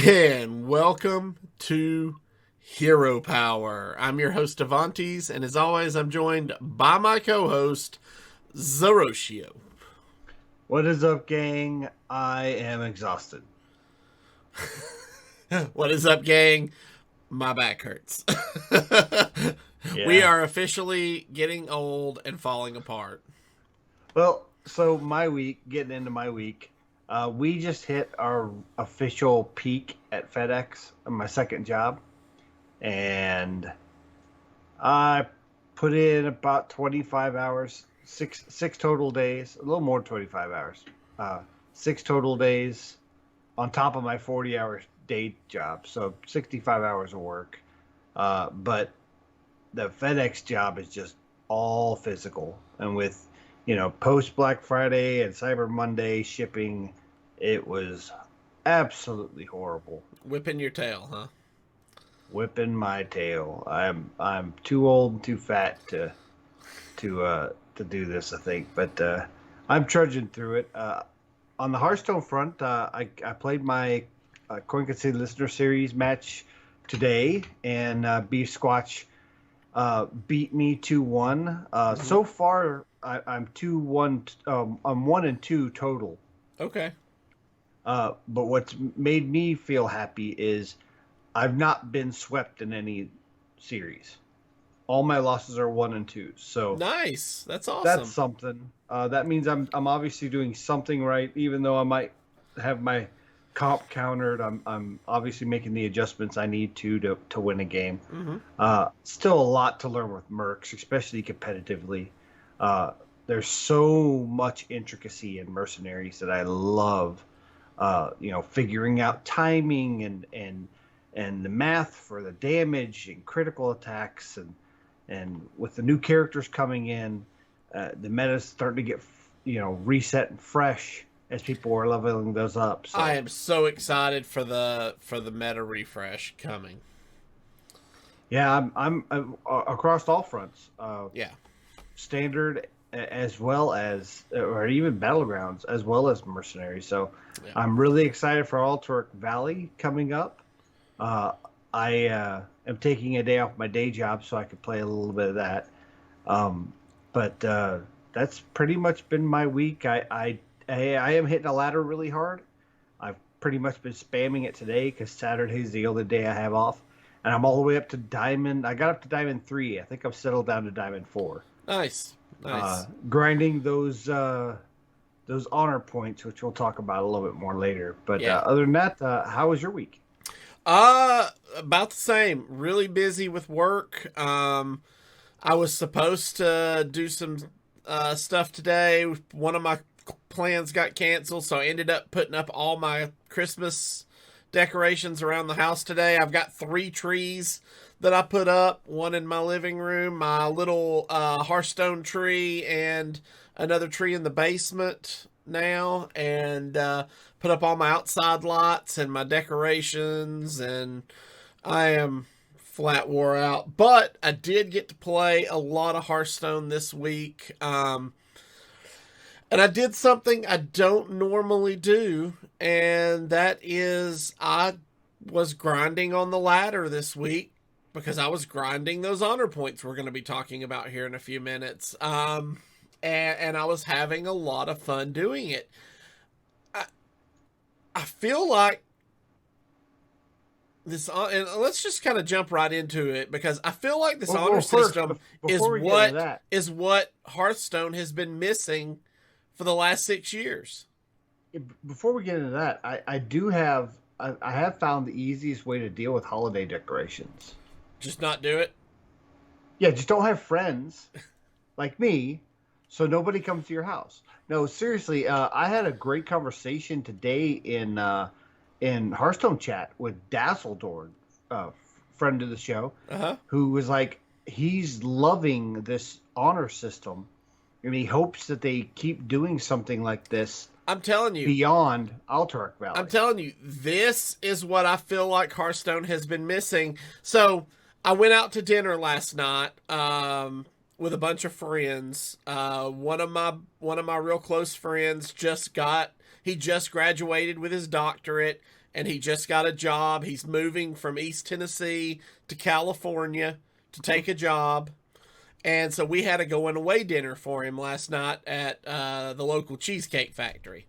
And welcome to Hero Power. I'm your host, Avanties, and as always, I'm joined by my co-host, Zerotio. What is up, gang? I am exhausted. What is up, gang? My back hurts. We Yeah. are officially getting old and falling apart. Well, so getting into my week, we just hit our official peak at FedEx on my second job, and I put in about 25 hours, six total days, a little more than 25 hours, uh, 6 total days on top of my 40-hour day job, so 65 hours of work. But the FedEx job is just all physical, and with post Black Friday and Cyber Monday shipping, it was absolutely horrible. Whipping your tail, huh? Whipping my tail. I'm too old and too fat to do this, I think, but I'm trudging through it. On the Hearthstone front, I played my Coin City Listener Series match today, and Beef Squatch beat me 2-1. So far, I'm 2-1. I'm 1-2 total. Okay. But what's made me feel happy is I've not been swept in any series. All my losses are 1-2. So Nice. That's that's awesome. something. That means I'm obviously doing something right, even though I might have my comp countered. I'm obviously making the adjustments I need to win a game. Mm-hmm. Still a lot to learn with Mercs, especially competitively. There's so much intricacy in Mercenaries that I love. Figuring out timing and the math for the damage and critical attacks, and with the new characters coming in, the meta's starting to get reset and fresh as people are leveling those up. I So am so excited for the meta refresh coming. yeah, I'm across all fronts, Yeah. standard as well as, or even Battlegrounds as well as Mercenaries. So Yeah. I'm really excited for Alterac Valley coming up. Uh, I am taking a day off my day job so I could play a little bit of that. Um, but that's pretty much been my week. I am hitting a ladder really hard. I've pretty much been spamming it today because Saturday's the only day I have off, and I'm all the way up to Diamond. I got up to Diamond 3. I think I've settled down to Diamond 4. Nice. Nice. Grinding those honor points, which we'll talk about a little bit more later. But Yeah. other than that, how was your week? About the same. Really busy with work. I was supposed to do some stuff today. One of my plans got canceled, so I ended up putting up all my Christmas decorations around the house today. I've got 3 trees that I put up, one in my living room, my little Hearthstone tree, and another tree in the basement now, and put up all my outside lights and my decorations, and I am flat wore out. But I did get to play a lot of Hearthstone this week. And I did something I don't normally do, and that is I was grinding on the ladder this week because I was grinding those honor points we're going to be talking about here in a few minutes. And I was having a lot of fun doing it. I, I feel like this, and let's just kind of jump right into it because I feel like this honor First, system is before we get into that, what Hearthstone has been missing for the last 6 years. before we get into that, I do have I have found the easiest way to deal with holiday decorations. Just not do it. Yeah, just don't have friends like me, so nobody comes to your house. No, seriously, I had a great conversation today in Hearthstone chat with Dazzledorn, friend of the show, Uh huh. who was like, he's loving this honor system, and he hopes that they keep doing something like this I'm telling you. beyond Alterac I'm Valley. telling you, this is what I feel like Hearthstone has been missing. So I went out to dinner last night with a bunch of friends. One of my real close friends just graduated with his doctorate, and he just got a job. He's moving from East Tennessee to California to take a job. And so we had a going away dinner for him last night at the local cheesecake factory.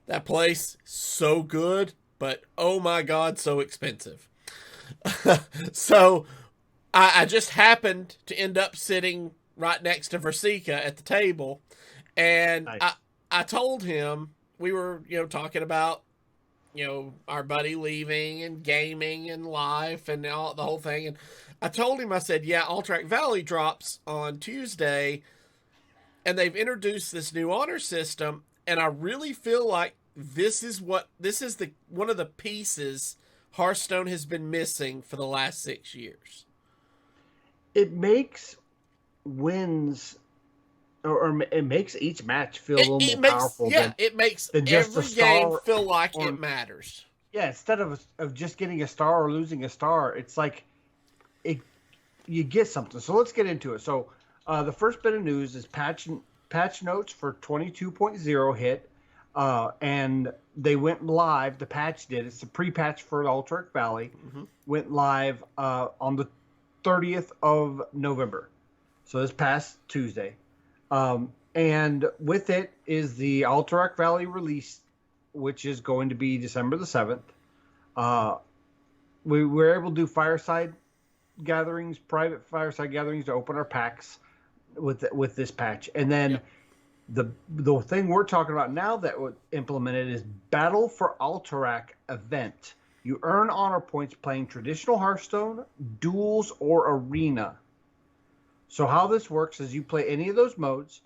That place, so good, but oh my God, so expensive. So I just happened to end up sitting right next to Versika at the table. And Nice. I told him, we were, talking about, our buddy leaving and gaming and life and all the whole thing. And I told him, I said, yeah, Alterac Valley drops on Tuesday, and they've introduced this new honor system, and I really feel like this is the one of the pieces Hearthstone has been missing for the last 6 years. It makes wins, or it makes each match feel a little more powerful. Yeah, it makes every game feel like it matters. Yeah, instead of just getting a star or losing a star, it's like you get something. So let's get into it. So the first bit of news is patch notes for 22.0 hit, and they went live. The patch did. It's a pre-patch for Alterac Valley. Mm-hmm. Went live on the 30th of November. So this past Tuesday. And with it is the Alterac Valley release, which is going to be December the 7th. We were able to do fireside gatherings, private fireside gatherings, to open our packs with this patch. And then the thing we're talking about now that was implemented is Battle for Alterac event. You earn honor points playing traditional Hearthstone, Duels, or Arena. So how this works is you play any of those modes,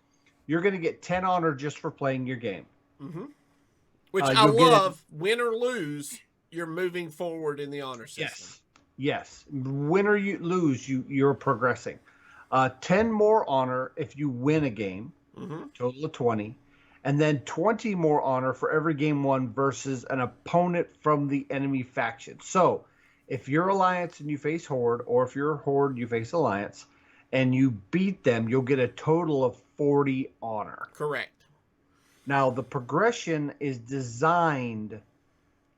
you're going to get 10 honor just for playing your game. Mm-hmm. Which I love. Win or lose, you're moving forward in the honor system. Yes. Win or you lose, you're progressing. 10 more honor if you win a game, total of 20. And then 20 more honor for every game won versus an opponent from the enemy faction. So if you're Alliance and you face Horde, or if you're Horde, you face Alliance, and you beat them, you'll get a total of 40 honor. Correct. Now, the progression is designed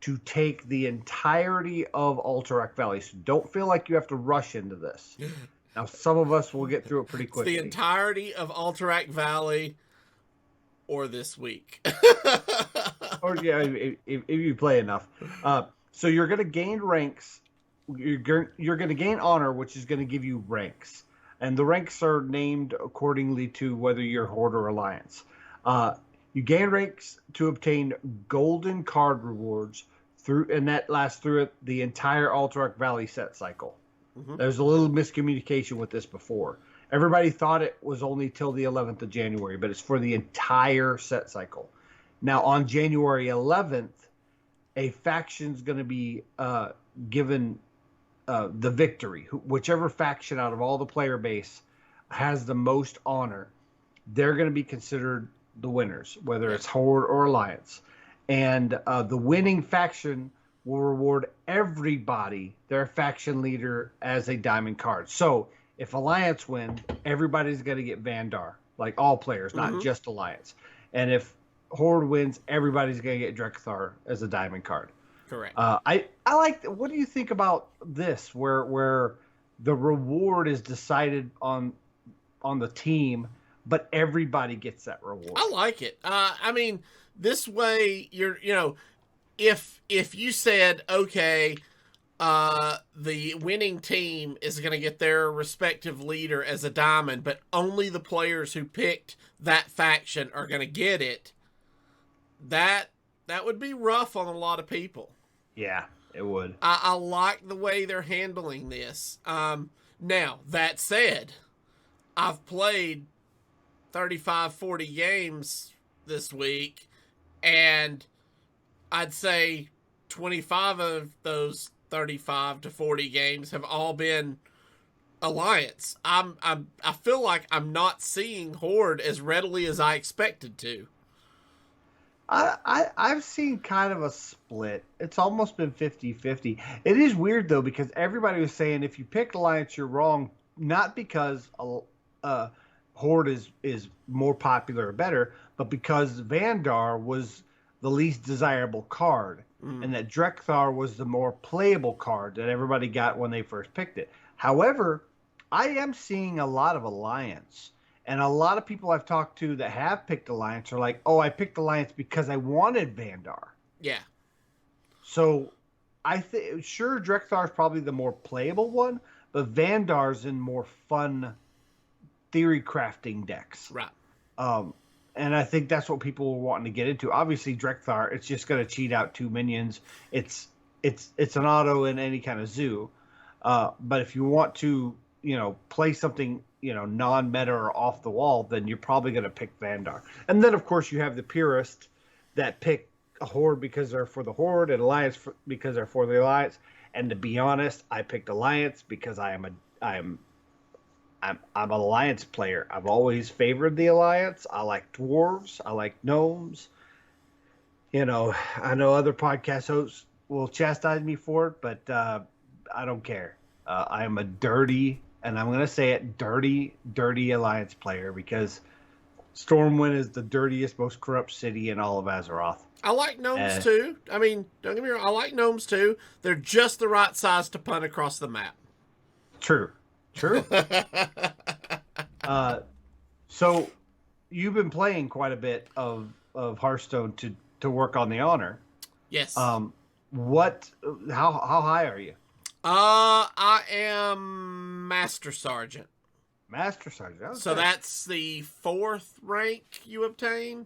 to take the entirety of Alterac Valley. So don't feel like you have to rush into this. Now, some of us will get through it pretty quickly. It's the entirety of Alterac Valley or this week. Or, yeah, if you play enough. So you're going to gain ranks. You're going to gain honor, which is going to give you ranks. And the ranks are named accordingly to whether you're Horde or Alliance. You gain ranks to obtain golden card rewards and that lasts through the entire Alterac Valley set cycle. Mm-hmm. There's a little miscommunication with this before. Everybody thought it was only till the 11th of January, but it's for the entire set cycle. Now, on January 11th, a faction's going to be given the victory. Whichever faction out of all the player base has the most honor, they're going to be considered the winners, whether it's Horde or Alliance. And the winning faction will reward everybody their faction leader as a diamond card. So if Alliance wins, everybody's going to get Vandar, like all players, not just Alliance. And if Horde wins, everybody's going to get Drekthar as a diamond card. Correct. I like. What do you think about this, where the reward is decided on the team, but everybody gets that reward? I like it. I mean, this way if you said, okay, the winning team is going to get their respective leader as a diamond, but only the players who picked that faction are going to get it, that would be rough on a lot of people. Yeah, it would. I like the way they're handling this. Now, that said, I've played 35, 40 games this week, and I'd say 25 of those 35 to 40 games have all been Alliance. I feel like I'm not seeing Horde as readily as I expected to. I've seen kind of a split. It's almost been 50-50. It is weird, though, because everybody was saying if you picked Alliance, you're wrong, not because Horde is more popular or better, but because Vandar was the least desirable card, and that Drekthar was the more playable card that everybody got when they first picked it. However, I am seeing a lot of Alliance, and a lot of people I've talked to that have picked Alliance are like, "Oh, I picked Alliance because I wanted Vandar." Yeah. So I think sure Drekthar is probably the more playable one, but Vandar's in more fun theory crafting decks. Right. And I think that's what people were wanting to get into. Obviously, Drekthar, it's just going to cheat out 2 minions. It's an auto in any kind of zoo. But if you want to, play something, non-meta or off the wall, then you're probably going to pick Vandar. And then, of course, you have the purist that pick a Horde because they're for the Horde and Alliance because they're for the Alliance. And to be honest, I picked Alliance because I'm an Alliance player. I've always favored the Alliance. I like dwarves. I like gnomes. I know other podcast hosts will chastise me for it, but I don't care. I am a dirty, and I'm going to say it, dirty Alliance player because Stormwind is the dirtiest, most corrupt city in all of Azeroth. I like gnomes too. I mean, don't get me wrong, I like gnomes too. They're just the right size to punt across the map. True. So you've been playing quite a bit of Hearthstone to work on the honor. Yes. How high are you? I am Master Sergeant. Master Sergeant. Okay. So that's the 4th rank you obtain?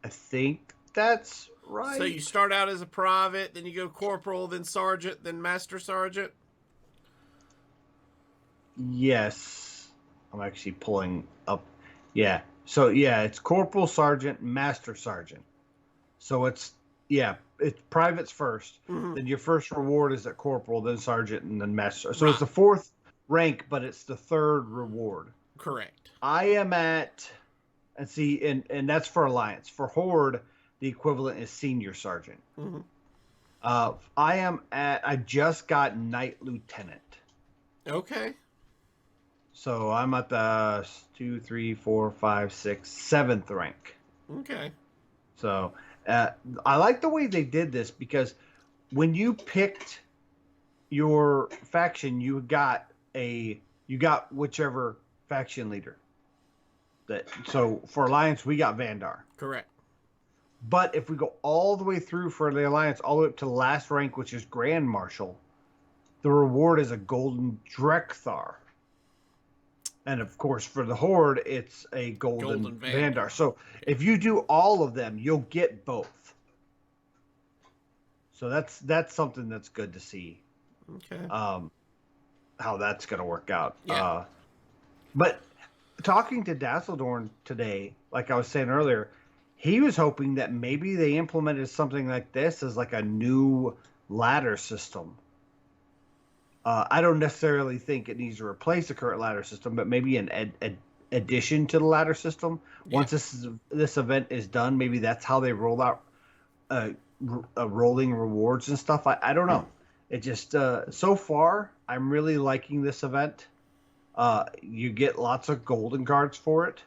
I think that's right. So you start out as a private, then you go corporal, then sergeant, then master sergeant? Yes. I'm actually pulling up. Yeah. So, yeah, it's corporal, sergeant, master sergeant. So it's privates first. Mm-hmm. Then your first reward is at corporal, then sergeant, and then master. So It's the 4th rank, but it's the 3rd reward. Correct. I am at... And see, and that's for Alliance. For Horde, the equivalent is Senior Sergeant. Mm-hmm. I just got Knight Lieutenant. Okay. So I'm at the 2, 3, 4, 5, 6, 7th rank. Okay. So I like the way they did this because when you picked your faction, you got whichever faction leader. So for Alliance, we got Vandar. Correct. But if we go all the way through for the Alliance, all the way up to the last rank, which is Grand Marshal, the reward is a golden Drekthar. And of course, for the Horde, it's a golden Vandar. So if you do all of them, you'll get both. So that's something that's good to see. Okay. How that's going to work out. Yeah. But talking to Dazzledorn today, like I was saying earlier, he was hoping that maybe they implemented something like this as like a new ladder system. I don't necessarily think it needs to replace the current ladder system, but maybe an addition to the ladder system. Yeah. Once this event is done, maybe that's how they roll out rolling rewards and stuff. I don't know. It just so far, I'm really liking this event. You get lots of golden cards for it,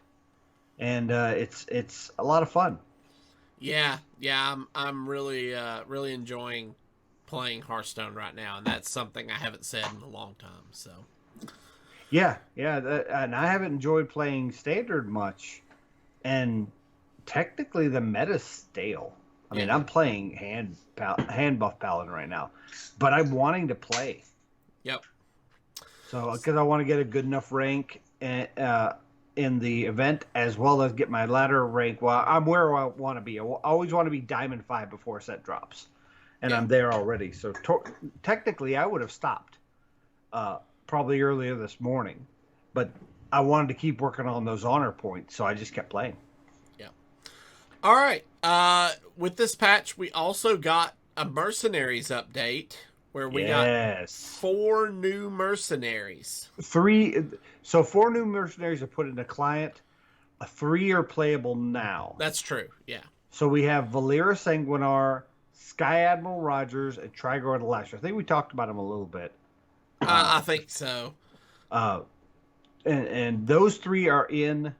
and it's a lot of fun. Yeah, I'm really really enjoying playing Hearthstone right now, and that's something I haven't said in a long time. So, yeah, and I haven't enjoyed playing Standard much, and technically the meta's stale. I mean, I'm playing hand buff Paladin right now, but I'm wanting to play. Yep. So, because I want to get a good enough rank in the event, as well as get my ladder rank. Well, I'm where I want to be. I always want to be Diamond 5 before a set drops. And I'm there already. So, technically, I would have stopped probably earlier this morning. But I wanted to keep working on those honor points, so I just kept playing. Yeah. All right. With this patch, we also got a Mercenaries update. Where we got 4 new mercenaries. 4 new mercenaries are put in the client. 3 are playable now. That's true, yeah. So we have Valera Sanguinar, Sky Admiral Rogers, and Trigor the Lasher. I think we talked about them a little bit. I think so. And those 3 are in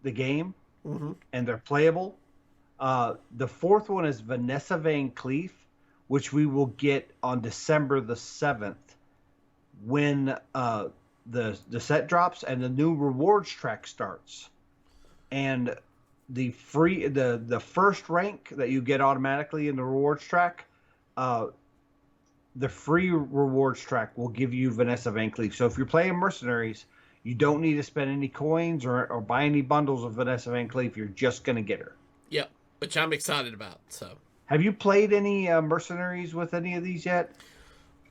the game, and they're playable. The fourth one is Vanessa Van Cleef, which we will get on December the 7th when the set drops and the new rewards track starts. And the first rank that you get automatically in the rewards track, the free rewards track will give you Vanessa Van Cleef. So if you're playing Mercenaries, you don't need to spend any coins or buy any bundles of Vanessa Van Cleef. You're just going to get her. Yep, which I'm excited about. So, have you played any Mercenaries with any of these yet?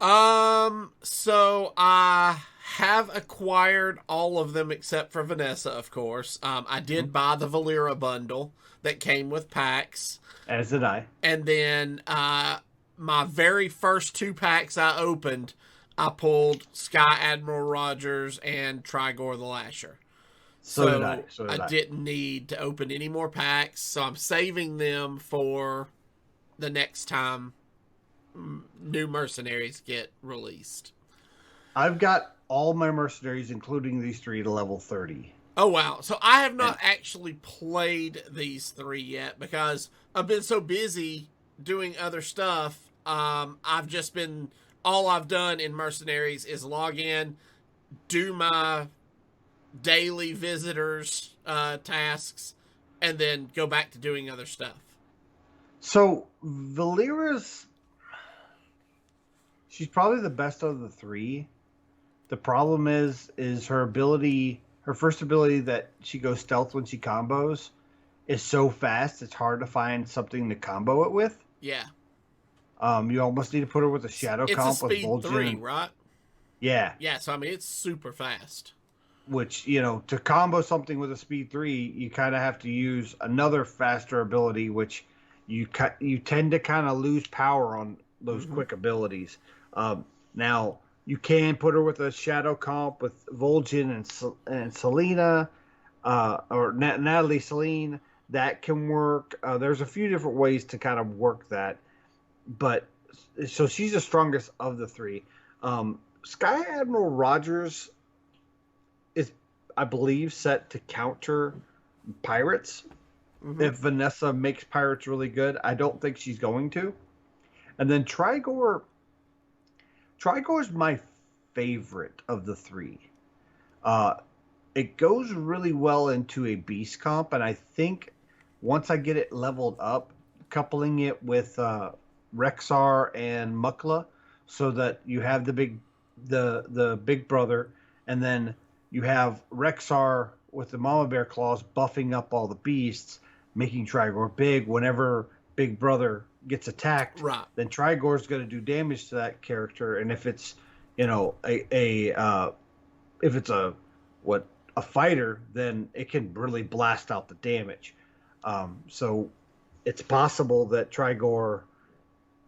So I have acquired all of them except for Vanessa, of course. I did buy the Valera bundle that came with packs. As did I. And then, my very first 2 packs I opened, I pulled Sky Admiral Rogers and Trigor the Lasher. So did I. I didn't need to open any more packs, so I'm saving them for the next time new Mercenaries get released. I've got all my Mercenaries, including these 3, to level 30. Oh, wow. So I have not actually played these 3 yet because I've been so busy doing other stuff. I've just been... All I've done in Mercenaries is log in, do my daily visitors tasks, and then go back to doing other stuff. So Valera's... She's probably the best of the 3. The problem is her ability... Her first ability that she goes stealth when she combos is so fast, it's hard to find something to combo it with. Yeah. You almost need to put her with a shadow comp with Vol'jin. It's a speed 3, right? Yeah. Yeah, so I mean, it's super fast. Which, to combo something with a speed 3, you kind of have to use another faster ability, which you tend to kind of lose power on those quick abilities. Now, you can put her with a shadow comp with Vol'jin and Selena, or Natalie Celine. That can work. There's a few different ways to kind of work that. But, so she's the strongest of the 3. Sky Admiral Rogers is, I believe, set to counter pirates. If Vanessa makes pirates really good, I don't think she's going to. And then Trigor's my favorite of the 3. It goes really well into a beast comp, and I think once I get it leveled up, coupling it with Rexar and Mukla, so that you have the big brother, and then you have Rexar with the Mama Bear claws buffing up all the beasts, making Trigor big. Whenever Big Brother gets attacked, right, then Trigor's going to do damage to that character. And if it's a fighter, then it can really blast out the damage. So it's possible that Trigor,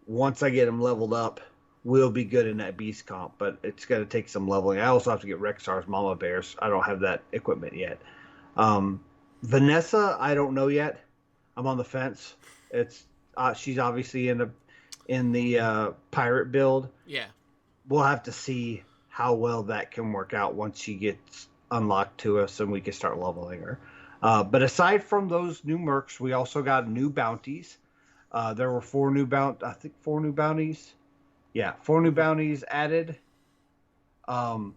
once I get him leveled up, will be good in that beast comp, but it's going to take some leveling. I also have to get Rexar's Mama Bears. I don't have that equipment yet. Vanessa, I don't know yet. I'm on the fence. It's she's obviously in the pirate build. Yeah, we'll have to see how well that can work out once she gets unlocked to us and we can start leveling her. But aside from those new mercs, we also got new bounties. There were 4 new bounties. Yeah, 4 new bounties added. And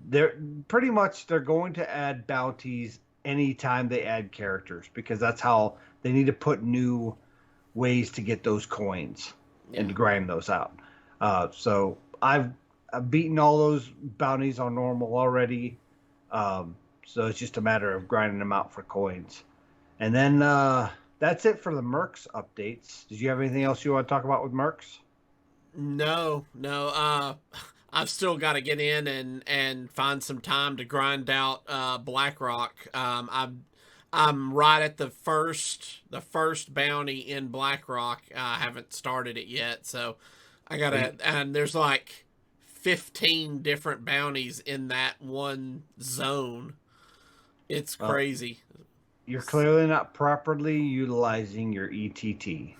they're going to add bounties anytime they add characters, because that's how they need to put new ways to get those coins and to grind those out. So I've beaten all those bounties on normal already. So it's just a matter of grinding them out for coins. And then that's it for the Mercs updates. Did you have anything else you want to talk about with Mercs? No. I've still got to get in and find some time to grind out BlackRock. I'm right at the first bounty in BlackRock. I haven't started it yet, so I gotta. And there's like 15 different bounties in that one zone. It's crazy. You're clearly not properly utilizing your ETT.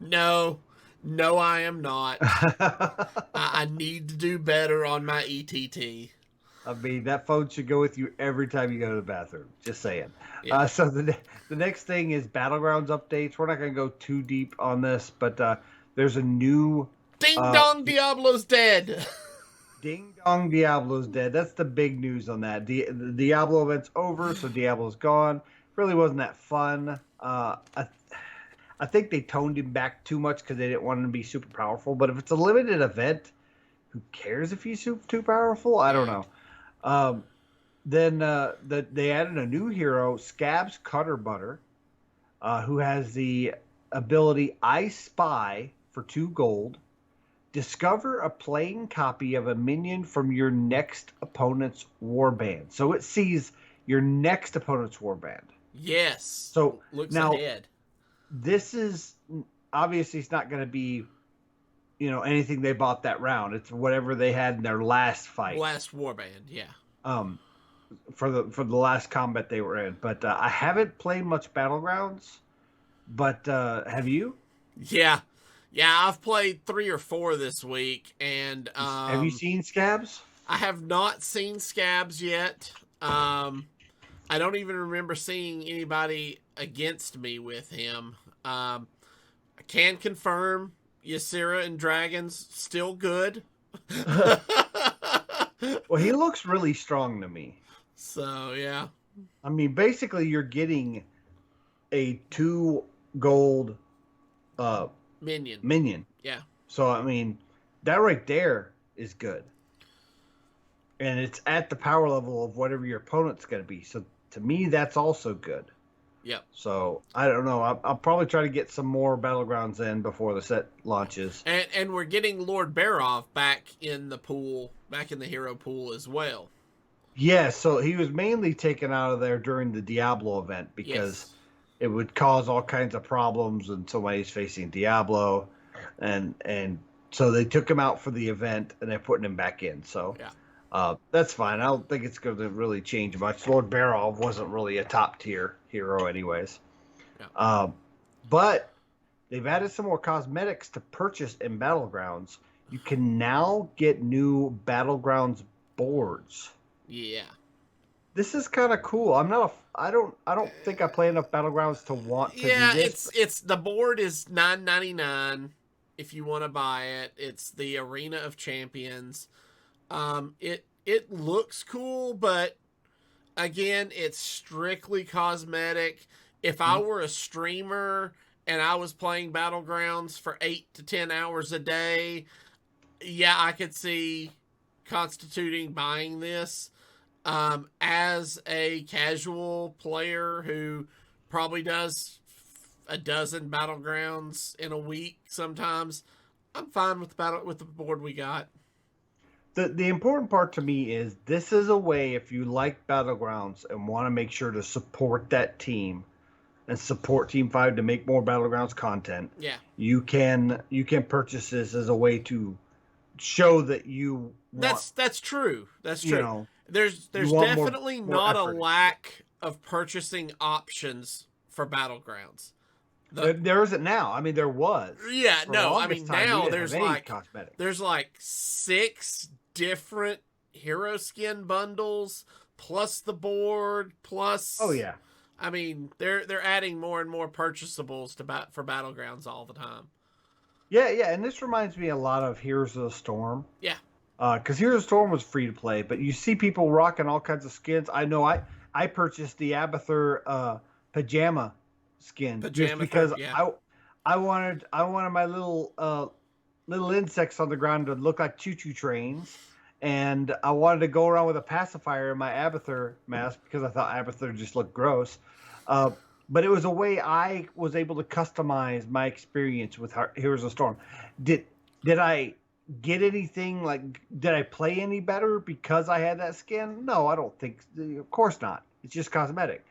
No, I am not. I need to do better on my ETT. I mean, that phone should go with you every time you go to the bathroom. Just saying. Yeah. So the next thing is Battlegrounds updates. We're not going to go too deep on this, but there's a new Ding dong, Diablo's dead. Ding Dong Diablo's dead. That's the big news on that. The Diablo event's over, so Diablo's gone. Really wasn't that fun. I think they toned him back too much because they didn't want him to be super powerful. But if it's a limited event, who cares if he's too powerful? I don't know. Then they added a new hero, Scabs Cutterbutter, who has the ability I Spy for 2 gold. Discover a playing copy of a minion from your next opponent's warband. So it sees your next opponent's warband. Yes. So looks now, ahead. This is obviously it's not going to be, anything they bought that round. It's whatever they had in their last fight. Last warband, yeah. For the last combat they were in. But I haven't played much Battlegrounds. But have you? Yeah. Yeah, I've played 3 or 4 this week, and have you seen Scabs? I have not seen Scabs yet. I don't even remember seeing anybody against me with him. I can confirm Ysera and Dragons still good. Well, he looks really strong to me. So, yeah. I mean, basically, you're getting a 2 gold minion. Yeah. So, I mean, that right there is good. And it's at the power level of whatever your opponent's going to be. So, to me, that's also good. Yep. So, I don't know. I'll probably try to get some more Battlegrounds in before the set launches. And we're getting Lord Barov back in the pool, back in the hero pool as well. Yeah, so he was mainly taken out of there during the Diablo event because it would cause all kinds of problems when somebody's facing Diablo. And so they took him out for the event and they're putting him back in. So that's fine. I don't think it's going to really change much. Lord Barov wasn't really a top tier hero anyways. Yeah. But they've added some more cosmetics to purchase in Battlegrounds. You can now get new Battlegrounds boards. Yeah. This is kind of cool. I don't think I play enough Battlegrounds to want to do this. It's the board is $9.99 if you want to buy it. It's the Arena of Champions. It looks cool, but again, it's strictly cosmetic. If I were a streamer and I was playing Battlegrounds for 8 to 10 hours a day, yeah, I could see constituting buying this. As a casual player who probably does a dozen Battlegrounds in a week sometimes, I'm fine with the board we got. The important part to me is this is a way, if you like Battlegrounds and want to make sure to support that team and support Team 5 to make more Battlegrounds content, you can purchase this as a way to show that you want, that's true. That's true. There's definitely not a lack of purchasing options for Battlegrounds. There isn't now. I mean, there was. Yeah, no. I mean, now there's like 6 different hero skin bundles plus the board plus. Oh yeah. I mean, they're adding more and more purchasables for Battlegrounds all the time. Yeah, and this reminds me a lot of Heroes of the Storm. Yeah. Because Heroes of the Storm was free to play, but you see people rocking all kinds of skins. I know I purchased the Abathur pajama skin just because I wanted my little insects on the ground to look like choo-choo trains, and I wanted to go around with a pacifier in my Abathur mask because I thought Abathur just looked gross. But it was a way I was able to customize my experience with Heroes of the Storm. Did I get anything, like, did I play any better because I had that skin? No, I don't think. Of course not. It's just cosmetic.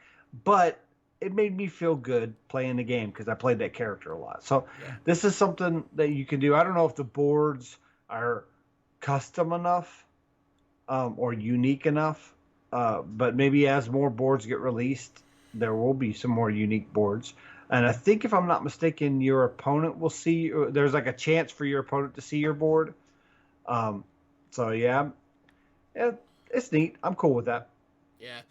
But it made me feel good playing the game because I played that character a lot. So this is something that you can do. I don't know if the boards are custom enough or unique enough, but maybe as more boards get released, there will be some more unique boards. And I think, if I'm not mistaken, your opponent will see. There's like a chance for your opponent to see your board. So yeah, it's neat. I'm cool with that. Yeah.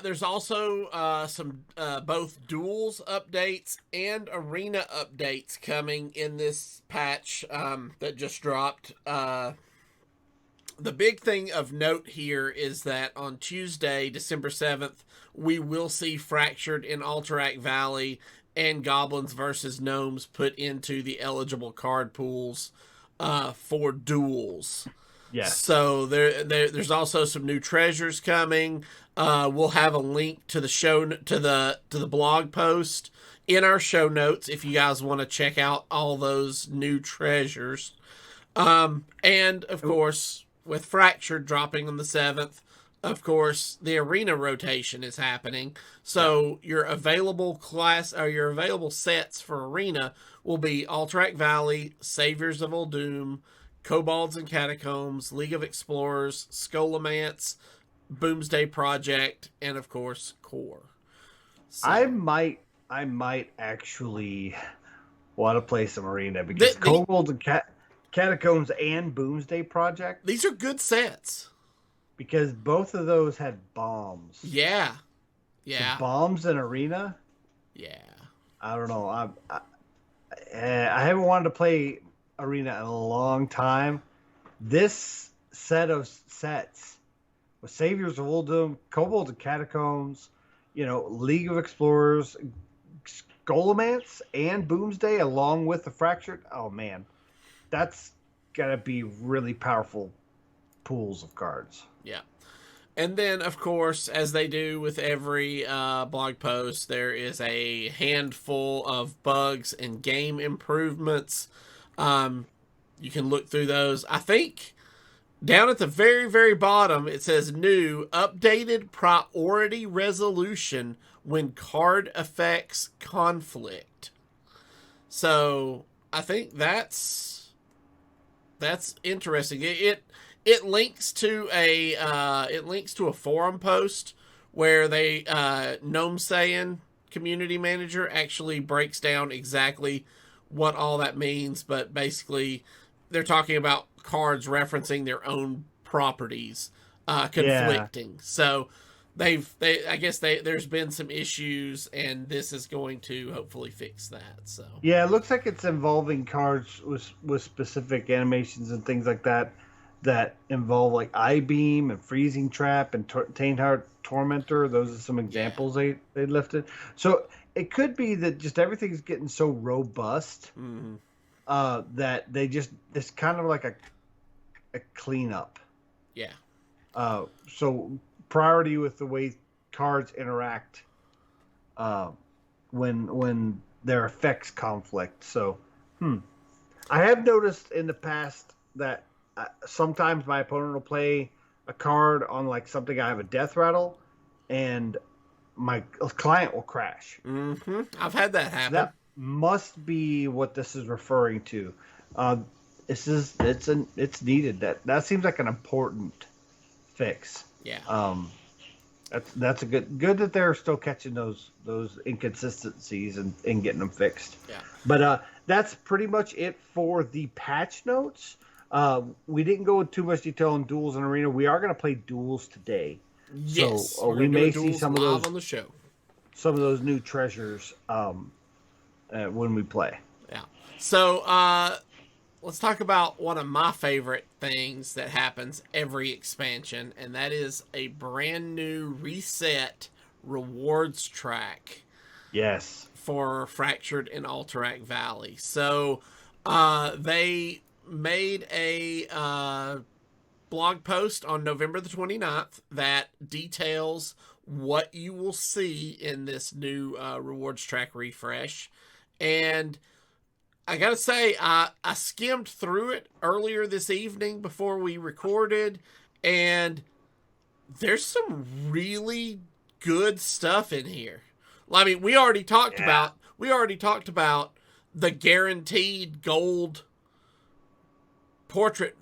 There's also some both Duels updates and Arena updates coming in this patch that just dropped. The big thing of note here is that on Tuesday, December 7th, we will see Fractured in Alterac Valley and Goblins versus Gnomes put into the eligible card pools for Duels. Yes. So there's also some new treasures coming. We'll have a link to the to the blog post in our show notes if you guys want to check out all those new treasures. And of course, with Fractured dropping on the 7th, of course, the arena rotation is happening. So your available your available sets for arena will be Alterac Valley, Saviors of Uldum, Kobolds and Catacombs, League of Explorers, Scholomance, Boomsday Project, and of course, Core. So, I might actually want to play some arena because Kobolds and Catacombs and Boomsday Project. These are good sets. Because both of those had bombs. Yeah. Yeah. So bombs and arena? Yeah. I don't know. I haven't wanted to play arena in a long time. This set of sets with Saviors of Uldum, Kobolds and Catacombs, League of Explorers, Scholomance, and Boomsday, along with the Fractured. Oh man, that's gotta be really powerful pools of cards. Yeah. And then, of course, as they do with every blog post, there is a handful of bugs and game improvements. You can look through those. I think down at the very, very bottom, it says new updated priority resolution when card effects conflict. So I think that's interesting. It links to a forum post where they Gnome Saiyan community manager actually breaks down exactly what all that means, but basically they're talking about cards referencing their own properties conflicting. Yeah. So there's been some issues, and this is going to hopefully fix that. So yeah, it looks like it's involving cards with specific animations and things like that involve like I-Beam and Freezing Trap and Taintheart Tormentor. Those are some examples they lifted. So it could be that just everything's getting so robust that it's kind of like a cleanup. Yeah. So priority with the way cards interact when their effects conflict. So I have noticed in the past that sometimes my opponent will play a card on like something I have a death rattle, and my client will crash. Mm-hmm. I've had that happen. That must be what this is referring to. It's needed. That seems like an important fix. Yeah. That's a good that they're still catching those inconsistencies and getting them fixed. Yeah. But that's pretty much it for the patch notes. We didn't go into too much detail on Duels and Arena. We are going to play Duels today. Yes, so we may see some of those on the show. Some of those new treasures when we play. Yeah. So let's talk about one of my favorite things that happens every expansion, and that is a brand new reset rewards track. Yes. For Fractured in Alterac Valley. So they made a blog post on November the 29th that details what you will see in this new rewards track refresh. And I gotta say, I skimmed through it earlier this evening before we recorded, and there's some really good stuff in here. I mean, we already talked about the guaranteed gold portrait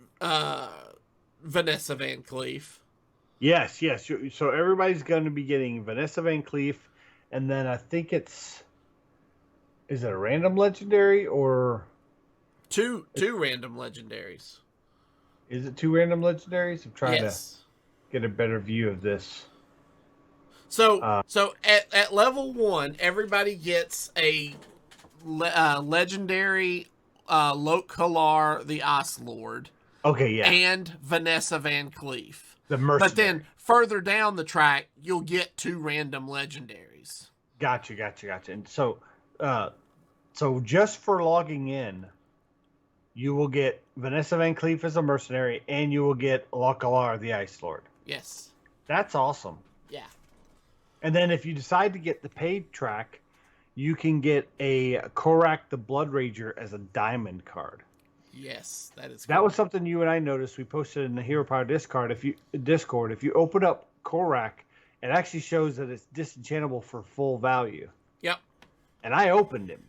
Vanessa Van Cleef. Yes. So everybody's going to be getting Vanessa Van Cleef, and then I think is it a random legendary or two random legendaries? Is it two random legendaries? I'm trying to. get a better view of this. So at level 1, everybody gets a legendary Lok Halar, the Ice Lord. Okay, yeah. And Vanessa Van Cleef. The Mercenary. But then further down the track, you'll get 2 random legendaries. Gotcha. And so just for logging in, you will get Vanessa Van Cleef as a mercenary, and you will get Lok Halar, the Ice Lord. Yes. That's awesome. Yeah. And then if you decide to get the paid track, you can get a Korak the Blood Rager as a diamond card. Yes, that is. That was something you and I noticed. We posted in the Hero Power Discord. If you open up Korak, it actually shows that it's disenchantable for full value. Yep. And I opened him.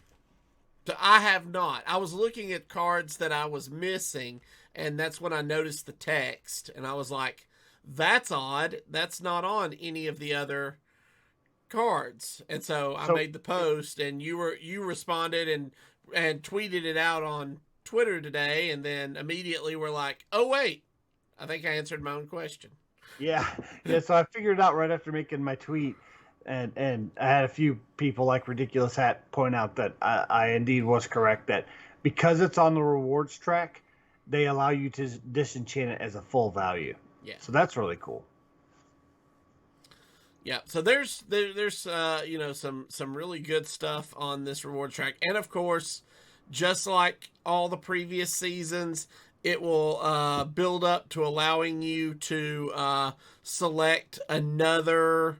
I have not. I was looking at cards that I was missing, and that's when I noticed the text, and I was like, "That's odd. That's not on any of the other cards." And so I made the post, and you responded and tweeted it out on Twitter today, and then immediately we're like, "Oh wait, I think I answered my own question." Yeah. So I figured it out right after making my tweet, and I had a few people like Ridiculous Hat point out that I indeed was correct, that because it's on the rewards track, they allow you to disenchant it as a full value. Yeah. So that's really cool. Yeah. So there's some really good stuff on this reward track, and of course, just like all the previous seasons, it will build up to allowing you to select another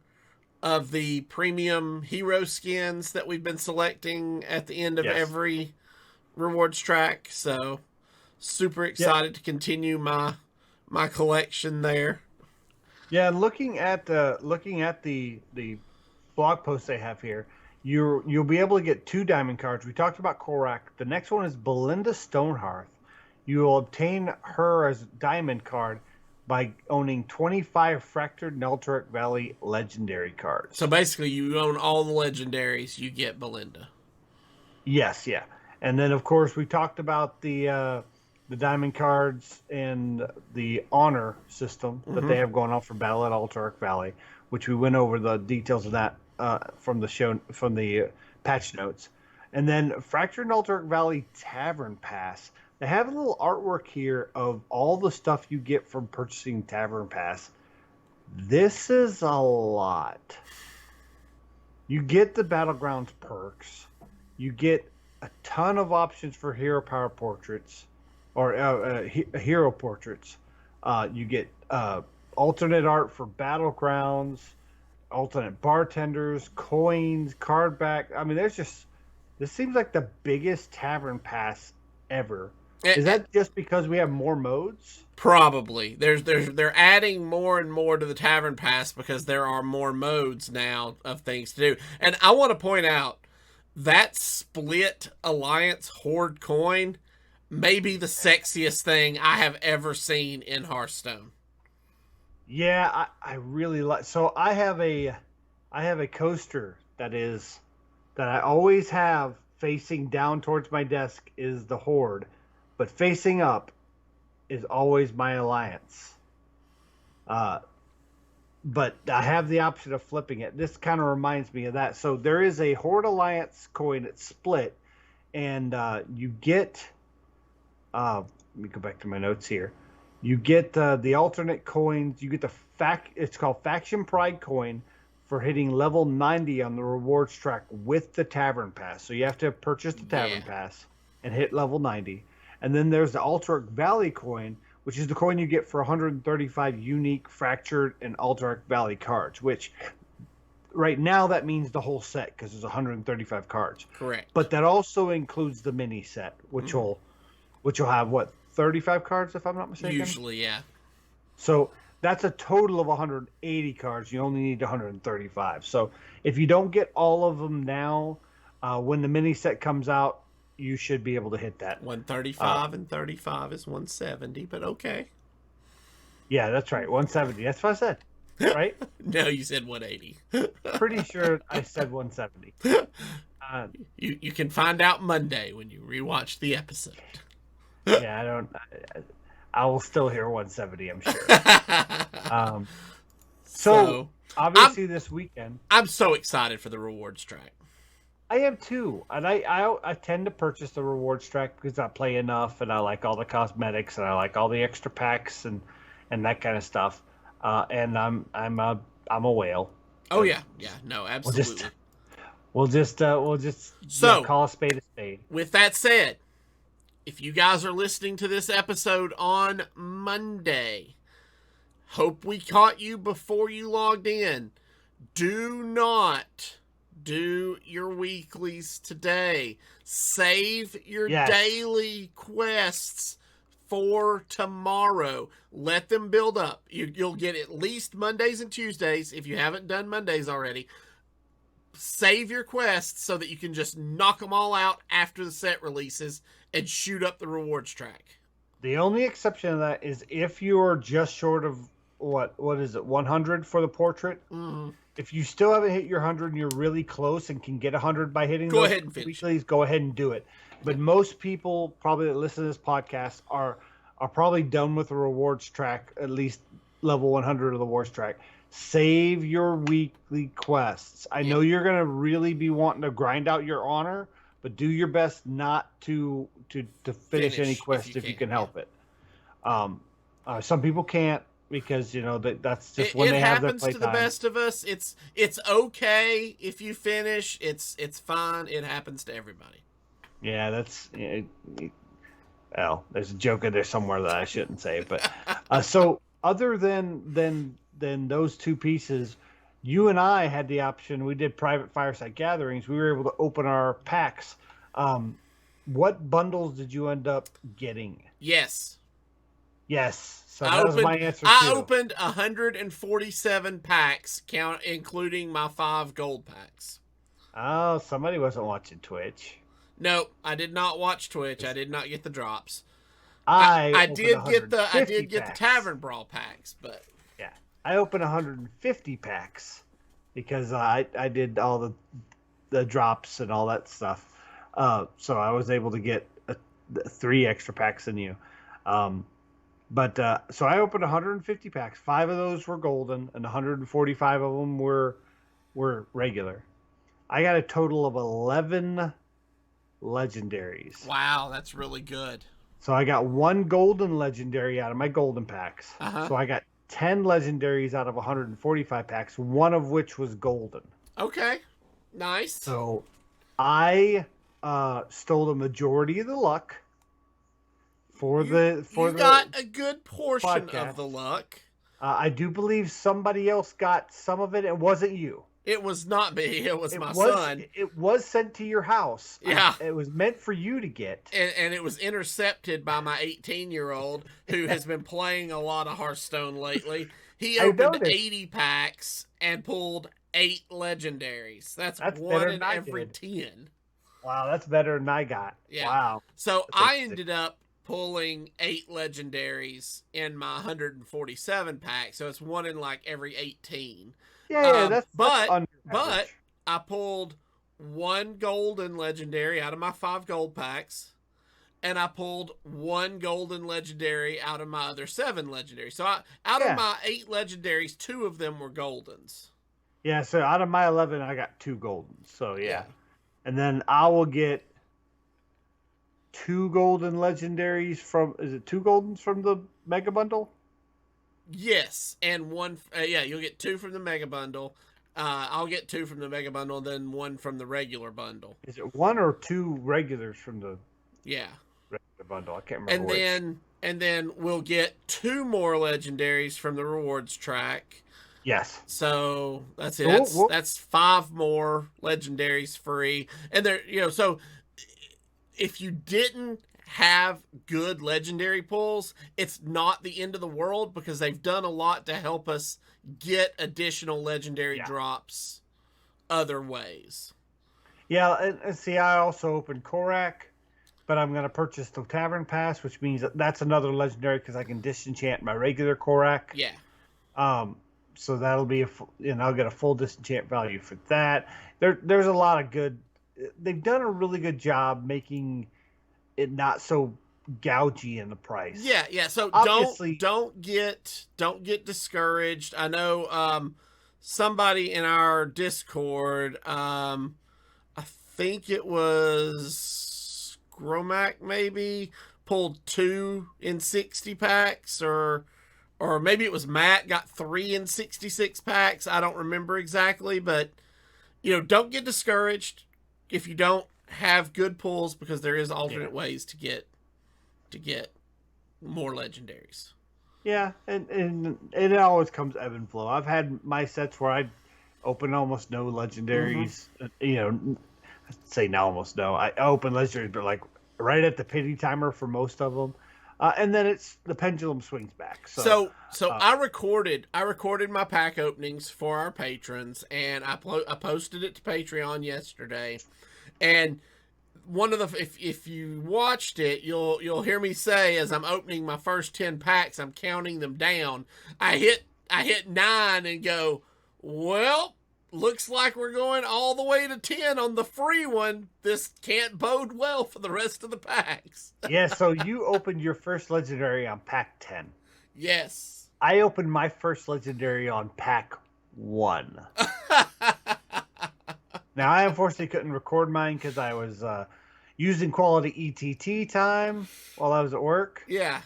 of the premium hero skins that we've been selecting at the end of every rewards track. So super excited to continue my collection there. Yeah, looking at the blog post they have here, you'll be able to get 2 diamond cards. We talked about Korak. The next one is Belinda Stonehearth. You will obtain her as a diamond card by owning 25 Fractured and Alterac Valley legendary cards. So basically, you own all the legendaries, you get Belinda. Yes, yeah. And then, of course, we talked about the diamond cards and the honor system that they have going on for Battle at Alterac Valley, which we went over the details of that from the patch notes. And then Fractured and Alterac Valley Tavern Pass. They have a little artwork here of all the stuff you get from purchasing Tavern Pass. This is a lot. You get the Battlegrounds perks. You get a ton of options for hero power portraits or hero portraits. You get alternate art for Battlegrounds, alternate bartenders, coins, card back. I mean, this seems like the biggest Tavern Pass ever. Is that just because we have more modes? Probably. They're adding more and more to the Tavern Pass because there are more modes now of things to do. And I want to point out that split Alliance Horde coin may be the sexiest thing I have ever seen in Hearthstone. Yeah, I really like. So I have a coaster that I always have facing down towards my desk is the Horde, but facing up is always my Alliance. But I have the option of flipping it. This kind of reminds me of that. So there is a Horde Alliance coin that's split, and you get. Let me go back to my notes here. You get the alternate coins. You get it's called Faction Pride coin for hitting level 90 on the rewards track with the Tavern Pass. So you have to purchase the Tavern Pass and hit level 90. And then there's the Alterac Valley coin, which is the coin you get for 135 unique Fractured and Alterac Valley cards, which right now that means the whole set because there's 135 cards. Correct. But that also includes the mini set, which will have, 35 cards, if I'm not mistaken? Usually, yeah. So that's a total of 180 cards. You only need 135. So if you don't get all of them now, when the mini set comes out, you should be able to hit that. 135 and 35 is 170, but okay. Yeah, that's right. 170. That's what I said. Right? No, you said 180. Pretty sure I said 170. You can find out Monday when you rewatch the episode. Yeah, I will still hear 170, I'm sure. So So obviously this weekend, I'm so excited for the rewards track. I am too, and I tend to purchase the rewards track because I play enough, and I like all the cosmetics, and I like all the extra packs and that kind of stuff. And I'm a whale. Oh yeah, no, absolutely. We'll just So call a spade a spade. with that said, if you guys are listening to this episode on Monday, hope we caught you before you logged in. Do not do your weeklies today. Save your daily quests for tomorrow. Let them build up. You'll get at least Mondays and Tuesdays if you haven't done Mondays already. Save your quests so that you can just knock them all out after the set releases and shoot up the rewards track. The only exception to that is if you're just short of what is it, 100 for the portrait. Mm-hmm. If you still haven't hit your 100 and you're really close and can get 100 by hitting go ahead and finish. Weeklies, go ahead and do it. But most people probably that listen to this podcast are probably done with the rewards track, at least level 100 of the rewards track. Save your weekly quests. I know you're going to really be wanting to grind out your honor, but do your best not to finish any quest if you can help it. Some people can't because that's just when they have their playtime. It happens to the best of us. It's okay if you finish. It's fine. It happens to everybody. Yeah, that's well, there's a joke in there somewhere that I shouldn't say, but so other than those two pieces, you and I had the option. We did private fireside gatherings. We were able to open our packs. What bundles did you end up getting? Yes. So that was my answer. I opened 147 packs, including my 5 gold packs. Oh, somebody wasn't watching Twitch. No, I did not watch Twitch. I did not get the drops. I did get the Tavern Brawl packs, but yeah, I opened 150 packs because I did all the drops and all that stuff. So I was able to get 3 extra packs than you. So I opened 150 packs. 5 of those were golden, and 145 of them were regular. I got a total of 11 legendaries. Wow, that's really good. So I got 1 golden legendary out of my golden packs. Uh-huh. So I got 10 legendaries out of 145 packs, one of which was golden. Okay, nice. So I stole the majority of the luck. You got a good portion podcast. Of the luck. I do believe somebody else got some of it. It wasn't you. It was not me. It was my son. It was sent to your house. Yeah. It was meant for you to get. And it was intercepted by my 18-year-old who has been playing a lot of Hearthstone lately. He opened 80 packs and pulled 8 legendaries. That's 1 in every 10. Wow, that's better than I got. Yeah. Wow. So I ended up pulling 8 legendaries in my 147 pack. So it's 1 in like every 18. Yeah, that's but I pulled 1 golden legendary out of my 5 gold packs, and I pulled 1 golden legendary out of my other 7 legendaries. So out of my 8 legendaries, 2 of them were goldens. Yeah, so out of my 11, I got 2 goldens. So yeah. And then I will get 2 golden legendaries from. Is it 2 goldens from the mega bundle? Yes, and 1. You'll get 2 from the mega bundle. I'll get 2 from the mega bundle, and then 1 from the regular bundle. Is it 1 or 2 regulars from the regular bundle? I can't remember. And then we'll get 2 more legendaries from the rewards track. Yes. So that's it. That's 5 more legendaries free, and so if you didn't have good legendary pulls, it's not the end of the world because they've done a lot to help us get additional legendary drops other ways. Yeah, and see, I also opened Korak, but I'm going to purchase the Tavern Pass, which means that's another legendary because I can disenchant my regular Korak. Yeah. So that'll be I'll get a full disenchant value for that. There's a lot of good. They've done a really good job making it not so gougy in the price. Yeah. So Obviously, don't get discouraged. I know somebody in our Discord, I think it was Gromac maybe, pulled 2 in 60 packs, or maybe it was Matt got 3 in 66 packs. I don't remember exactly, but don't get discouraged if you don't have good pulls, because there is alternate ways to get more legendaries. yeah, and it always comes ebb and flow. I've had my sets where I open almost no legendaries. I'd say now almost no. I open legendaries, but like right at the pity timer for most of them. And then the pendulum swings back. So I recorded my pack openings for our patrons, and I posted it to Patreon yesterday. And one of the if you watched it, you'll hear me say, as I'm opening my first 10 packs, I'm counting them down. I hit 9 and go, well, looks like we're going all the way to 10 on the free one. This can't bode well for the rest of the packs. Yeah, so you opened your first legendary on pack 10. Yes. I opened my first legendary on pack 1. Now, I unfortunately couldn't record mine because I was using quality ETT time while I was at work. Yeah.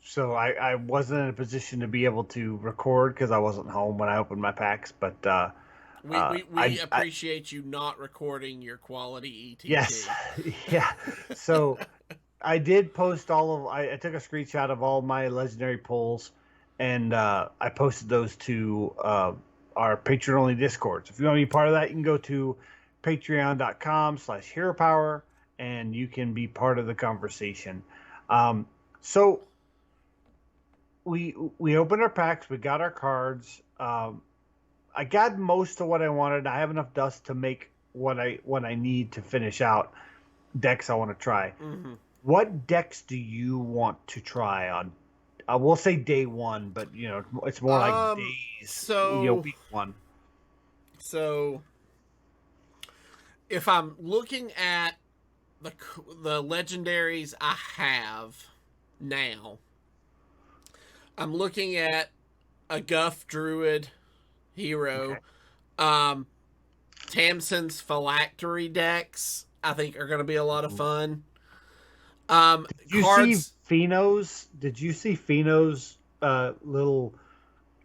So I wasn't in a position to be able to record because I wasn't home when I opened my packs. But we appreciate you not recording your quality ETT. Yes, yeah. So I did post I took a screenshot of all my legendary pulls, and I posted those to our patron-only Discord. So if you want to be part of that, you can go to patreon.com/heropower, and you can be part of the conversation. So we opened our packs, we got our cards. I got most of what I wanted. I have enough dust to make what I need to finish out decks I want to try. Mm-hmm. What decks do you want to try on? I will say day one, but it's more like days. So week one. So if I'm looking at the legendaries I have now, I'm looking at a Guff Druid hero. Okay. Tamsin's phylactery decks, I think, are going to be a lot of fun. Did you see Pheno's little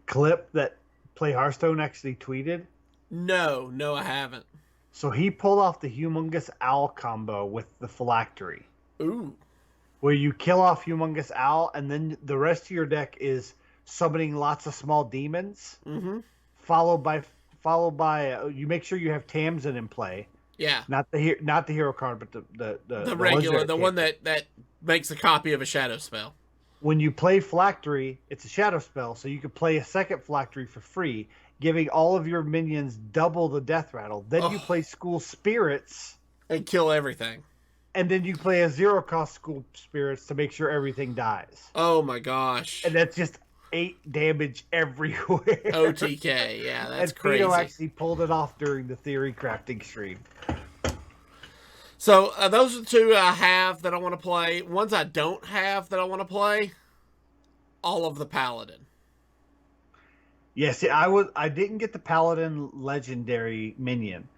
clip that Play Hearthstone actually tweeted? No, I haven't. So he pulled off the Humongous Owl combo with the phylactery. Ooh. Where you kill off Humongous Owl, and then the rest of your deck is summoning lots of small demons. Mm-hmm. Followed by you make sure you have Tamsin in play. Yeah. Not the hero card, but the regular, the one that makes a copy of a shadow spell. When you play Phylactery, it's a shadow spell, so you can play a second Phylactery for free, giving all of your minions double the death rattle. Then you play School Spirits and kill everything. And then you play a 0-cost School Spirits to make sure everything dies. Oh my gosh. And that's just 8 damage everywhere. OTK, yeah, that's and crazy. Fido actually pulled it off during the theory crafting stream. So those are the 2 I have that I want to play. Ones I don't have that I want to play, all of the Paladin. Yes, I didn't get the Paladin legendary minion.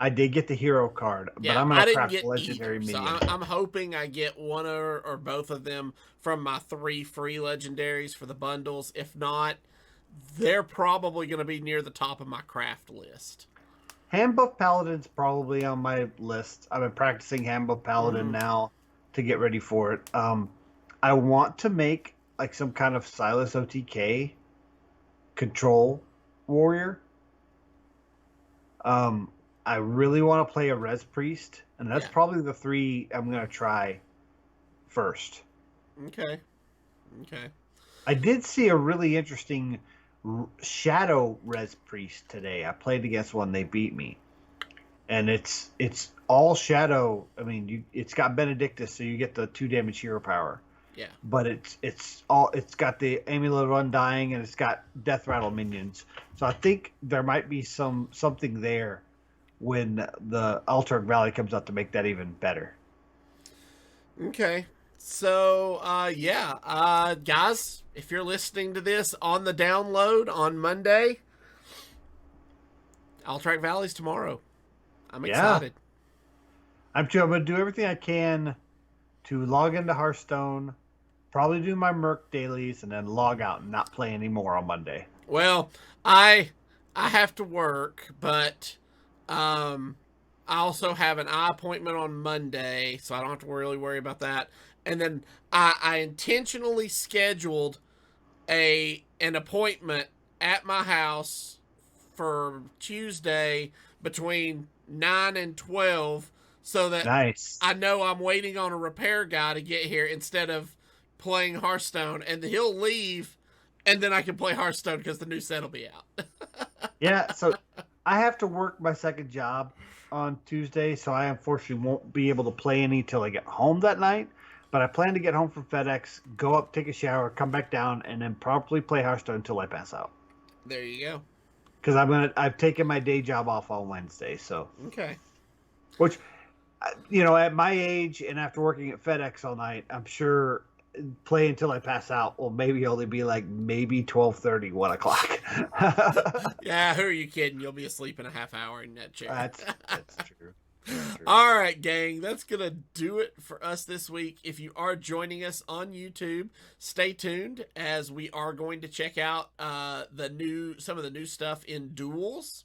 I did get the hero card, but I'm going to craft the legendary minion. So I'm hoping I get one or both of them from my 3 free legendaries for the bundles. If not, they're probably going to be near the top of my craft list. Handbuff Paladin's probably on my list. I've been practicing Handbuff Paladin now to get ready for it. I want to make like some kind of Silas OTK control warrior. I really want to play a Res Priest, and that's probably the 3 I'm going to try first. Okay. I did see a really interesting Shadow Res Priest today. I played against one, they beat me. And it's all Shadow. I mean, it's got Benedictus, so you get the 2 damage hero power. Yeah. But it's got the Amulet of Undying, and it's got Death Rattle minions. So I think there might be something there when the Alterac Valley comes out to make that even better. Okay. So, guys, if you're listening to this on the download on Monday, Alterac Valley's tomorrow. I'm Yeah. excited. I'm going to do everything I can to log into Hearthstone, probably do my Merc dailies, and then log out and not play anymore on Monday. Well, I have to work, but um I also have an eye appointment on Monday, so I don't have to really worry about that. And then I intentionally scheduled an appointment at my house for Tuesday between 9 and 12 so that Nice. I know I'm waiting on a repair guy to get here instead of playing Hearthstone, and he'll leave and then I can play Hearthstone because the new set will be out. Yeah, so I have to work my second job on Tuesday, so I unfortunately won't be able to play any till I get home that night. But I plan to get home from FedEx, go up, take a shower, come back down, and then probably play Hearthstone until I pass out. There you go. Because I've taken my day job off on Wednesday, so Okay. which, at my age and after working at FedEx all night, I'm sure play until I pass out will maybe only be like maybe 12:30, 1 o'clock. Yeah, who are you kidding? You'll be asleep in a half hour in that chair. That's true. That's true. All right, gang, that's going to do it for us this week. If you are joining us on YouTube, stay tuned as we are going to check out some of the new stuff in Duels.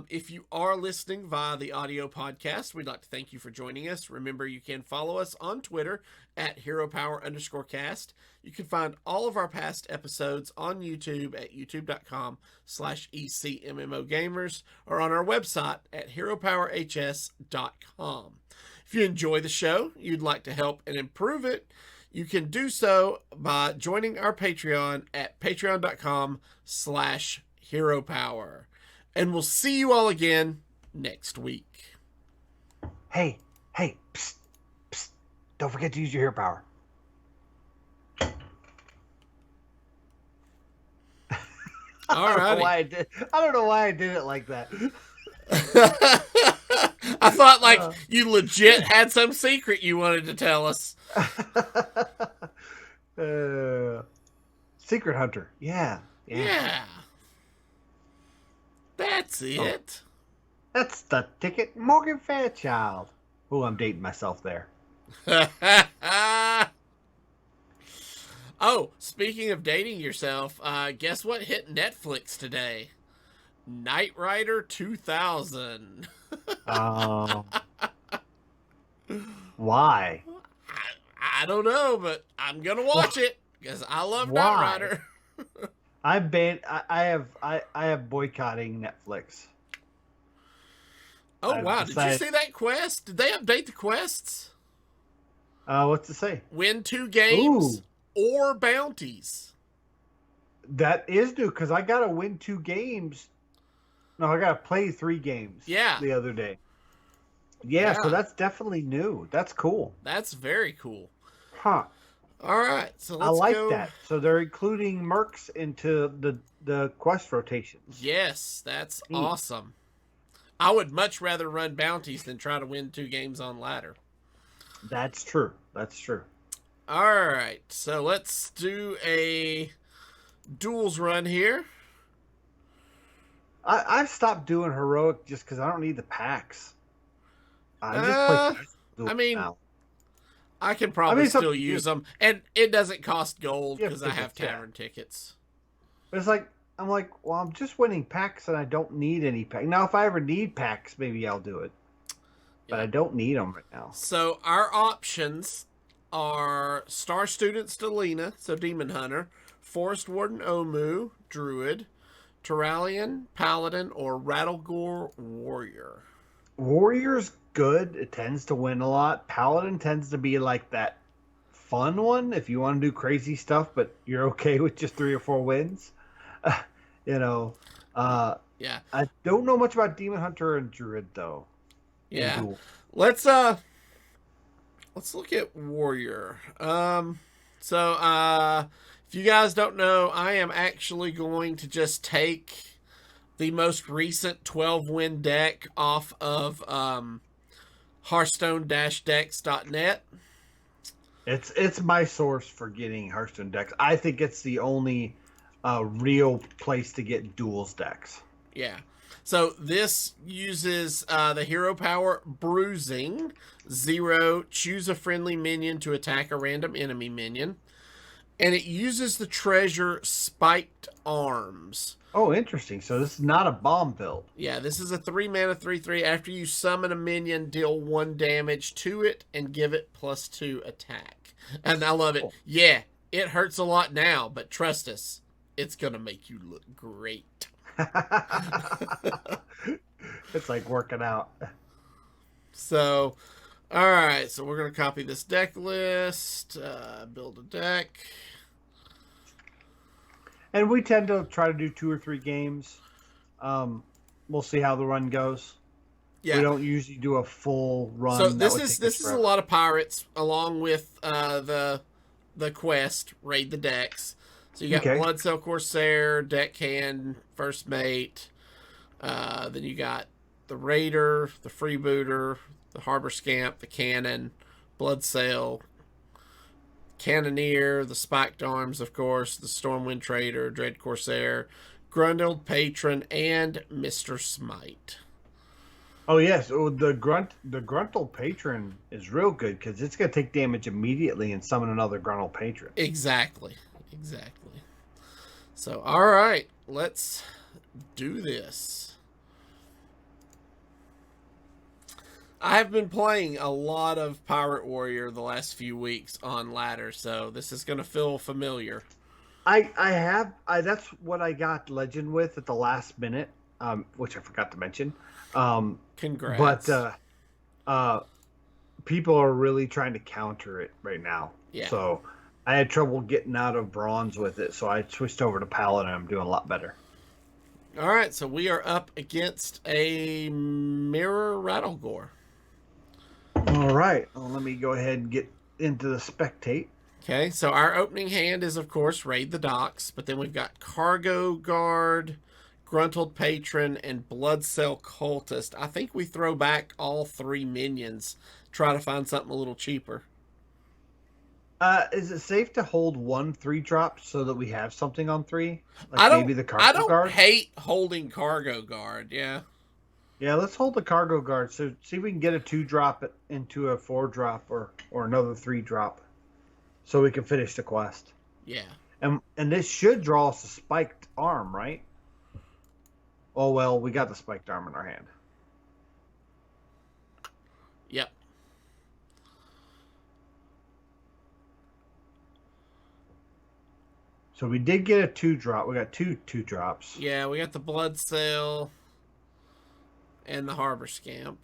If you are listening via the audio podcast, we'd like to thank you for joining us. Remember, you can follow us on Twitter at HeroPower_cast. You can find all of our past episodes on YouTube at youtube.com/ECMMOGamers or on our website at HeroPowerHS.com. If you enjoy the show, you'd like to help and improve it, you can do so by joining our Patreon at patreon.com/HeroPower. And we'll see you all again next week. Hey, psst, psst. Don't forget to use your hero power. All right. I don't know why I did it like that. I thought you legit had some secret you wanted to tell us. Secret Hunter. Yeah. That's it. That's the ticket. Morgan Fairchild. Oh, I'm dating myself there. Oh, speaking of dating yourself, guess what hit Netflix today? Knight Rider 2000. Why? I don't know, but I'm gonna watch it because I love Knight Rider. I have boycotting Netflix. Oh, wow. Did you see that quest? Did they update the quests? What's it say? Win 2 games or bounties. That is new because I got to win 2 games. No, I got to play 3 games. Yeah. The other day. Yeah, so that's definitely new. That's cool. That's very cool. Huh. All right, so let's go. That. So they're including mercs into the quest rotations. Yes, that's awesome. I would much rather run bounties than try to win 2 games on ladder. That's true. All right, so let's do a duels run here. I've stopped doing heroic just because I don't need the packs. I can probably still use them, and it doesn't cost gold because I have tavern tickets. But it's like I'm just winning packs, and I don't need any packs. Now, if I ever need packs, maybe I'll do it. But I don't need them right now. So our options are Star Student Stelina, so Demon Hunter, Forest Warden Omu, Druid, Turalian, Paladin, or Rattlegore Warrior. Warrior's good. It tends to win a lot. Paladin tends to be like that fun one if you want to do crazy stuff, but you're okay with just 3 or 4 wins. Yeah. I don't know much about Demon Hunter and Druid though. Yeah. Let's look at Warrior. If you guys don't know, I am actually going to just take the most recent 12-win deck off of Hearthstone-decks.net. It's my source for getting Hearthstone decks. I think it's the only real place to get Duels decks. Yeah. So this uses the hero power Bruising. 0, choose a friendly minion to attack a random enemy minion. And it uses the treasure Spiked Arms. Oh, interesting. So this is not a bomb build. Yeah, this is a 3 mana 3/3. After you summon a minion, deal 1 damage to it and give it +2 attack. And I love it. Cool. Yeah, it hurts a lot now, but trust us, it's going to make you look great. It's like working out. So, all right. So we're going to copy this deck list, build a deck. And we tend to try to do 2 or 3 games. We'll see how the run goes. Yeah. We don't usually do a full run. So this is a lot of pirates along with the quest, raid the decks. So you got Bloodsail Corsair, Deckhand, First Mate. Then you got the Raider, the Freebooter, the Harbor Scamp, the Cannon, Bloodsail, Cannoneer, the Spiked Arms, of course, the Stormwind Trader, Dread Corsair, Grundled Patron, and Mr. Smite. Oh yes, the Gruntled Patron is real good because it's gonna take damage immediately and summon another Gruntled Patron. Exactly. So all right, let's do this. I've been playing a lot of Pirate Warrior the last few weeks on ladder, so this is gonna feel familiar. That's what I got Legend with at the last minute, which I forgot to mention. Congrats. But people are really trying to counter it right now. Yeah. So I had trouble getting out of bronze with it, so I switched over to Paladin and I'm doing a lot better. All right, so we are up against a Mirror Rattlegore. All right, well, let me go ahead and get into the spectate. Okay, so our opening hand is, of course, Raid the Docks, but then we've got Cargo Guard, Gruntled Patron, and Bloodsail Cultist. I think we throw back all 3 minions, try to find something a little cheaper. Is it safe to hold 1 3-drop so that we have something on 3? Like I don't. maybe the Cargo Guard? Hate holding Cargo Guard. Yeah. Yeah, let's hold the Cargo Guard. So see if we can get a 2-drop into a 4-drop or another 3-drop, so we can finish the quest. Yeah. And this should draw us a Spiked Arm, right? Oh well, we got the Spiked Arm in our hand. Yep. So we did get a 2-drop. We got 2 2-drops. Yeah, we got the Bloodsail and the Harbor Scamp.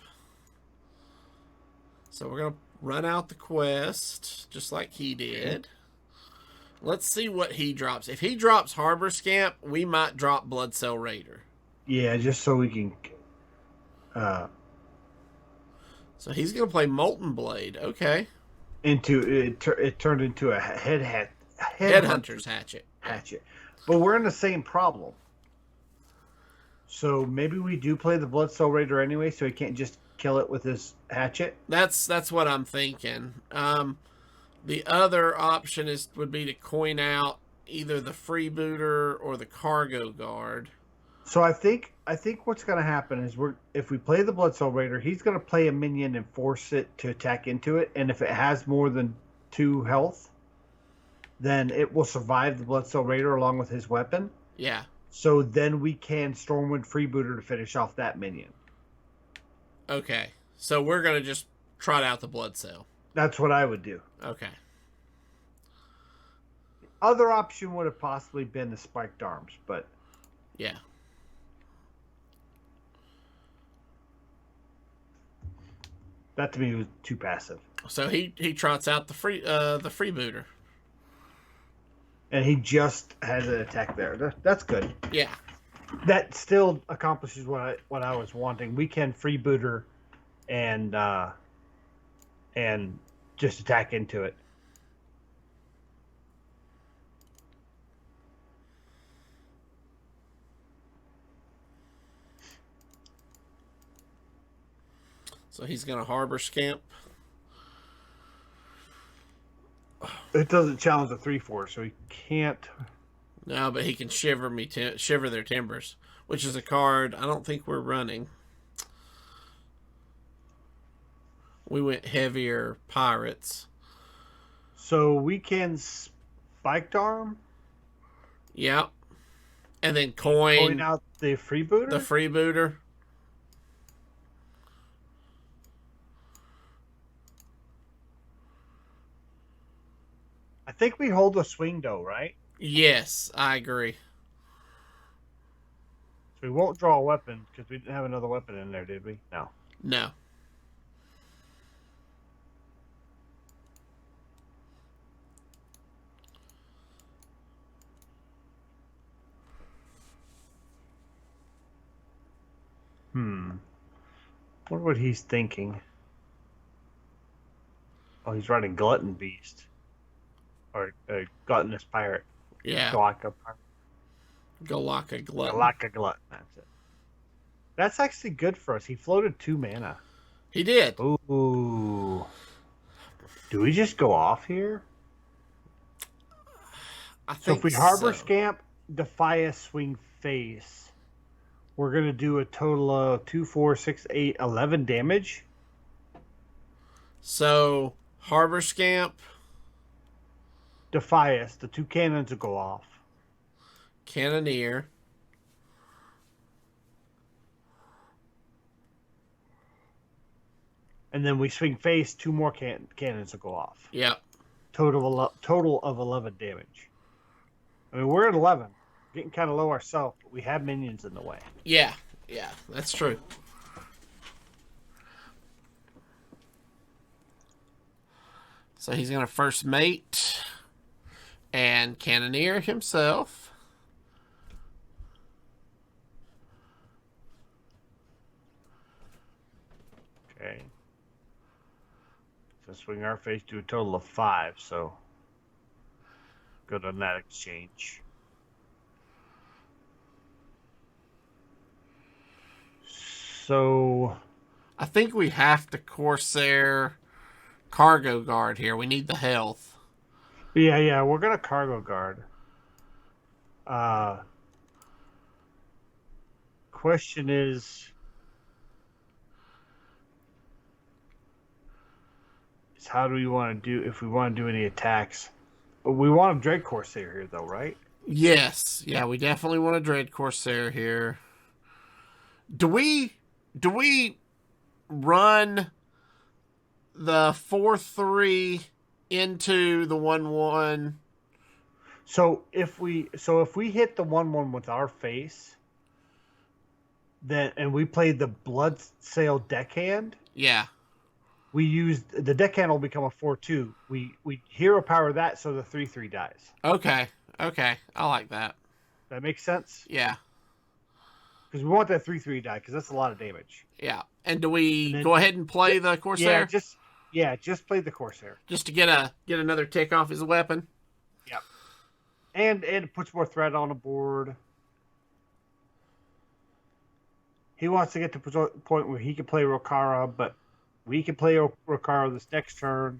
So we're going to run out the quest just like he did. Let's see what he drops. If he drops Harbor Scamp, we might drop Bloodsail Raider. Yeah, just so we can... So he's going to play Molten Blade. Okay. It turned into a Headhunter's Hatchet. But we're in the same problem. So maybe we do play the Bloodsail Raider anyway, so he can't just kill it with his hatchet. That's what I'm thinking. The other option would be to coin out either the Freebooter or the Cargo Guard. So I think what's going to happen is if we play the Bloodsail Raider, he's going to play a minion and force it to attack into it, and if it has more than 2 health, then it will survive the Bloodsail Raider along with his weapon. Yeah. So then we can Stormwind Freebooter to finish off that minion. Okay. So we're going to just trot out the Bloodsail. That's what I would do. Okay. Other option would have possibly been the Spiked Arms, but... Yeah. That to me was too passive. So he trots out the Freebooter. And he just has an attack there. That's good. Yeah. That still accomplishes what I was wanting. We can Freebooter and just attack into it. So he's going to Harbor Scamp. It doesn't challenge the 3/4, so he can't. No, but he can shiver their timbers, which is a card I don't think we're running. We went heavier pirates. So we can spiked arm. Yep. And then Point coin out the freebooter. the freebooter. I think we hold a swing though, right? Yes, I agree. So we won't draw a weapon because we didn't have another weapon in there, did we? No. No. Wonder what he's thinking. Oh, he's writing Glutton Beast. Or Gluttonous Pirate. Yeah. Galaka Pirate. Galaka Glutton. Galaka Glutton. That's it. That's actually good for us. He floated 2 mana. He did. Ooh. Do we just go off here? I think So if we Harbor so. Scamp, Defias, Swing Face, we're going to do a total of 2, 4, 6, 8, 11 damage. So, Harbor Scamp, Defias, the 2 cannons will go off. Cannoneer, And then we Swing Face, 2 more cannons will go off. yep. Total of 11 damage. I mean, we're at 11. Getting kind of low ourselves, but we have minions in the way. Yeah, that's true. So he's going to first mate and Cannoneer himself. Okay. So Swing our face to a total of 5, so good on that exchange. So I think we have to Corsair Cargo Guard here. We need the health. yeah, we're gonna Cargo Guard. Question is how do we want to do if we want to do any attacks? We want a Dread Corsair here, though, right? Yes, yeah, we definitely want a Dread Corsair here. Do we run the 4/3 into the 1/1? So if we hit the 1/1 with our face, then and we played the Blood Sail Deckhand, Yeah. we use the Deckhand will become a 4/2. We hero power that so the 3/3 dies. Okay. I like that. That makes sense Yeah. because we want that 3/3 die because that's a lot of damage. Yeah. And do we And then- go ahead and play the Corsair Just play the Corsair. just to get another tick off his weapon? Yep. And it puts more threat on the board. He wants to get to the point where he can play Rokara, but we can play Rokara this next turn.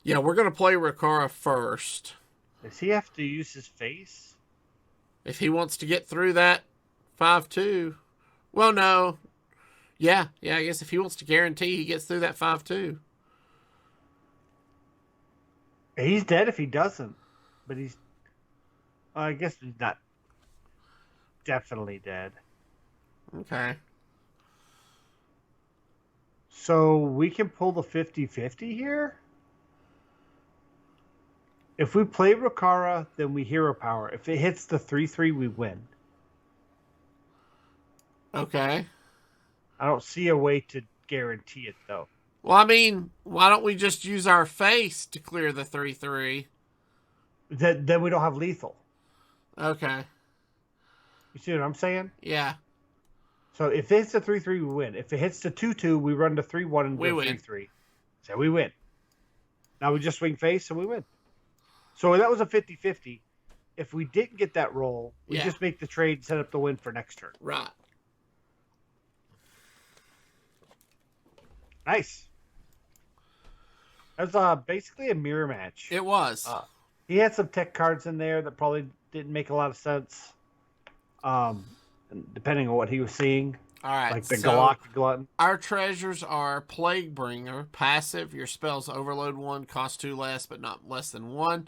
Yeah, we're going to play Rokara first. Does he have to use his face? If he wants to get through that 5/2. Well, no. Yeah, I guess if he wants to guarantee he gets through that 5/2. He's dead if he doesn't. But he's... I guess he's not definitely dead. Okay. So we can pull the 50-50 here? If we play Rokara, then we hero power. If it hits the 3/3, we win. Okay. I don't see a way to guarantee it, though. Well, I mean, why don't we just use our face to clear the 3/3? Then we don't have lethal. Okay. You see what I'm saying? Yeah. So if it hits the 3/3, we win. If it hits the 2/2, we run to 3/1 and We go win. 3/3. So we win. Now we just swing face and we win. So that was a 50-50. If we didn't get that roll, we Yeah. just make the trade and set up the win for next turn. Right. Nice. That's basically a mirror match. It was. He had some tech cards in there that probably didn't make a lot of sense. Depending on what he was seeing. All right. Like the so Galactic Glutton. our treasures are Plaguebringer, passive. Your spells overload 1, cost 2 less, but not less than 1.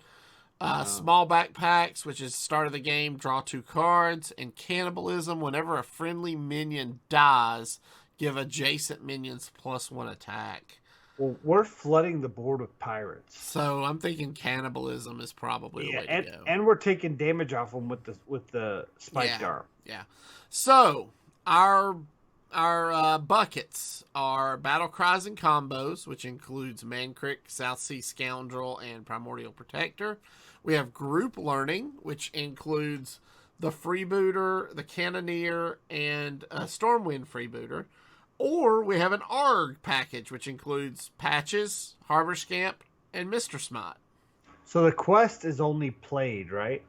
Small backpacks, which is start of the game, draw 2 cards. And Cannibalism, whenever a friendly minion dies, give adjacent minions +1 attack. Well, we're flooding the board with pirates. So I'm thinking Cannibalism is probably the way to go. And we're taking damage off them with the spiked arm. Yeah. So our buckets are Battle Cries and Combos, which includes Mancrick, South Sea Scoundrel, and Primordial Protector. We have Group Learning, which includes the Freebooter, the Cannoneer, and a Stormwind Freebooter. Or we have an ARG package, which includes Patches, Harbor Scamp, and Mr. Smite. So the quest is only played, right?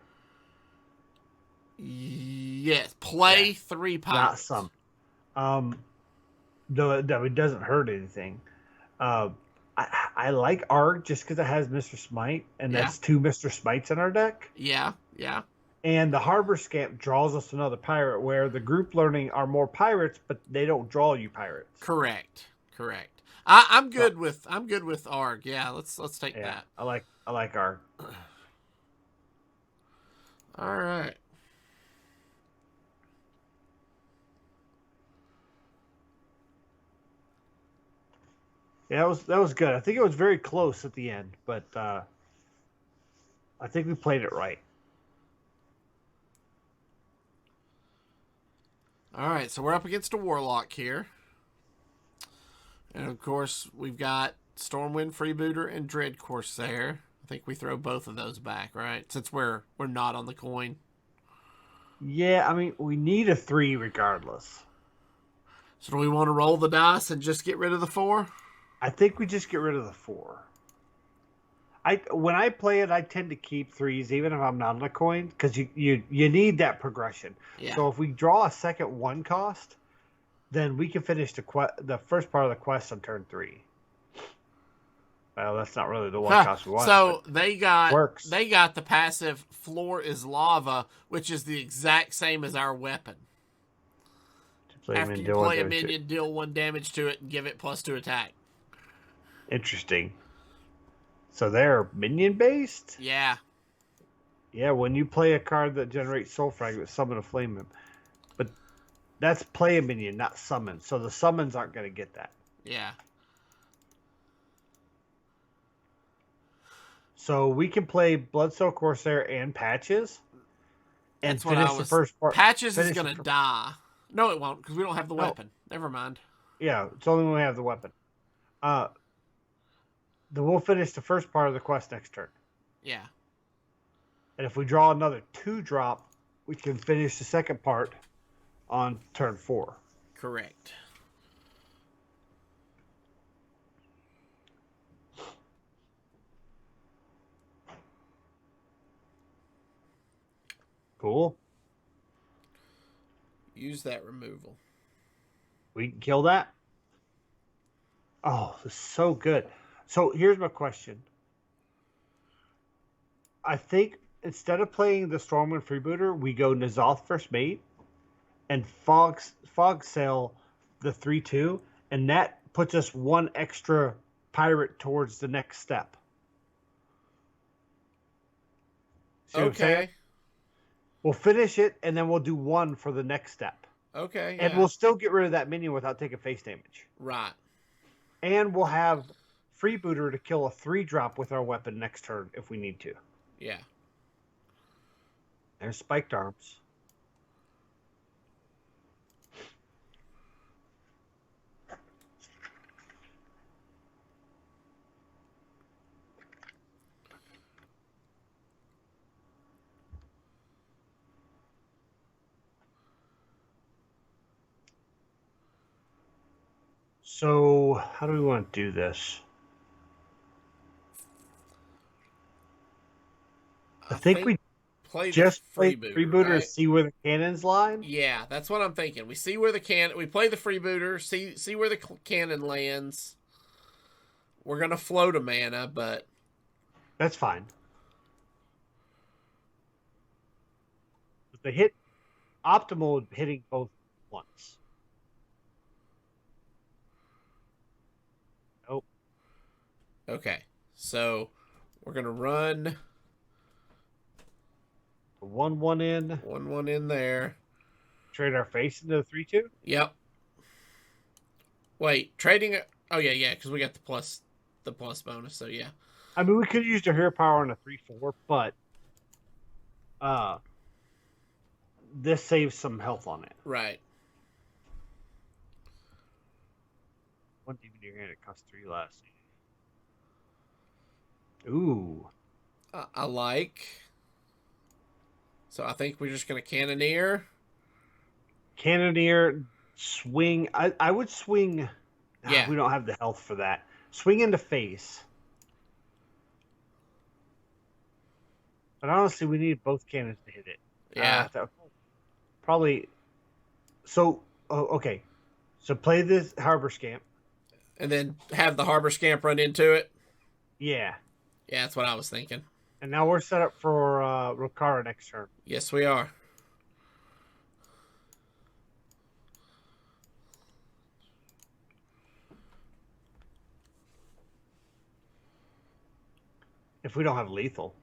Yes, play 3 pirates. Not some. Though it doesn't hurt anything. I like ARG just because it has Mr. Smite, and that's 2 Mr. Smites in our deck. Yeah. And the Harbor Scamp draws us another pirate, where the Group Learning are more pirates, but they don't draw you pirates. Correct. I'm good with ARG. Yeah, let's take that. I like ARG. All right. Yeah, that was good. I think it was very close at the end, but I think we played it right. All right, so we're up against a Warlock here. And, of course, we've got Stormwind Freebooter and Dread Corsair. I think we throw both of those back, right? Since we're not on the coin. Yeah, I mean, we need a 3 regardless. So do we want to roll the dice and just get rid of the 4? I think we just get rid of the 4. When I play it, I tend to keep 3s even if I'm not on a coin, because you need that progression. Yeah. So if we draw a second 1 cost, then we can finish the first part of the quest on turn 3. Well, that's not really the 1 cost we want. So they got works. They got the passive Floor is Lava, which is the exact same as our weapon. After you play a minion, deal 1 damage to it and give it +2 attack. Interesting. So they're minion based? Yeah. Yeah, when you play a card that generates soul fragments, summon a flame imp. But that's play a minion, not summon. So the summons aren't going to get that. Yeah. So we can play Bloodsoul Corsair and Patches. And That's finish the first part. Patches is going to die. No, it won't, because we don't have the weapon. Never mind. Yeah, it's only when we have the weapon. Then we'll finish the first part of the quest next turn. Yeah. And if we draw another 2-drop, we can finish the second part on turn 4. Correct. Cool. Use that removal. We can kill that. Oh, this is so good. So here's my question. I think instead of playing the Stormwind Freebooter, we go N'Zoth First Mate and Fog Sail the 3/2, and that puts us 1 extra pirate towards the next step. See what I'm saying? We'll finish it, and then we'll do 1 for the next step. Okay. And we'll still get rid of that minion without taking face damage. Right. And we'll have Freebooter to kill a 3-drop with our weapon next turn if we need to. Yeah. There's spiked arms. So, how do we want to do this? I think we play the Just play freebooter, freebooter right? to see where the cannons lie. Yeah, that's what I'm thinking. We see where we play the freebooter, see where the cannon lands. We're gonna float a mana, but That's fine. But the hit optimal hitting both once. Nope. okay. So we're gonna run 1/1 in. 1/1 in there. Trade our face into the 3/2. Yep. Wait, trading it. Oh yeah, because we got the plus bonus. So yeah. I mean, we could use the hero power on a 3/4, but this saves some health on it. Right. One demon in your hand, it costs 3 less. Ooh. I like. So I think we're just gonna cannoneer. Cannoneer, swing. I would swing. Yeah. We don't have the health for that. Swing into face. But honestly, we need both cannons to hit it. Yeah. Probably. So, okay. So play this Harbor Scamp. And then have the Harbor Scamp run into it. Yeah. Yeah, that's what I was thinking. And now we're set up for Rokara next turn. Yes, we are. If we don't have lethal.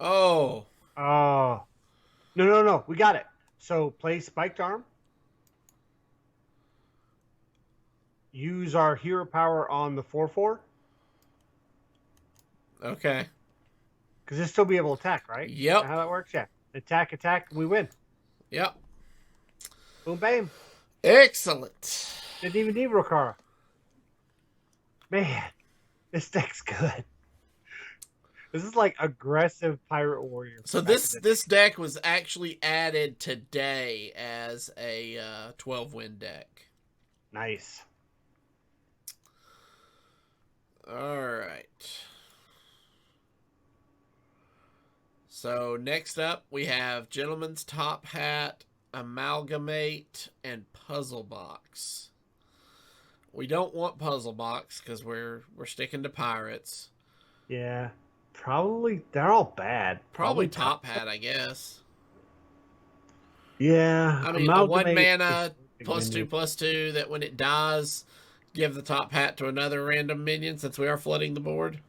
Oh. Oh. No. We got it. So play Spiked Arm. Use our hero power on the 4/4. Okay. Because they'll still be able to attack, right? Yep. How that works? Yeah. Attack, we win. Yep. Boom, bam. Excellent. Didn't even need Rokara. Man, this deck's good. This is like aggressive Pirate Warrior. So this deck was actually added today as a 12-win deck. Nice. All right. So next up, we have Gentleman's Top Hat, Amalgamate, and Puzzle Box. We don't want Puzzle Box because we're sticking to Pirates. Yeah. Probably, they're all bad. Probably Top Hat, I guess. Yeah. I mean, a 1 mana +2/+2 that when it dies, give the Top Hat to another random minion since we are flooding the board.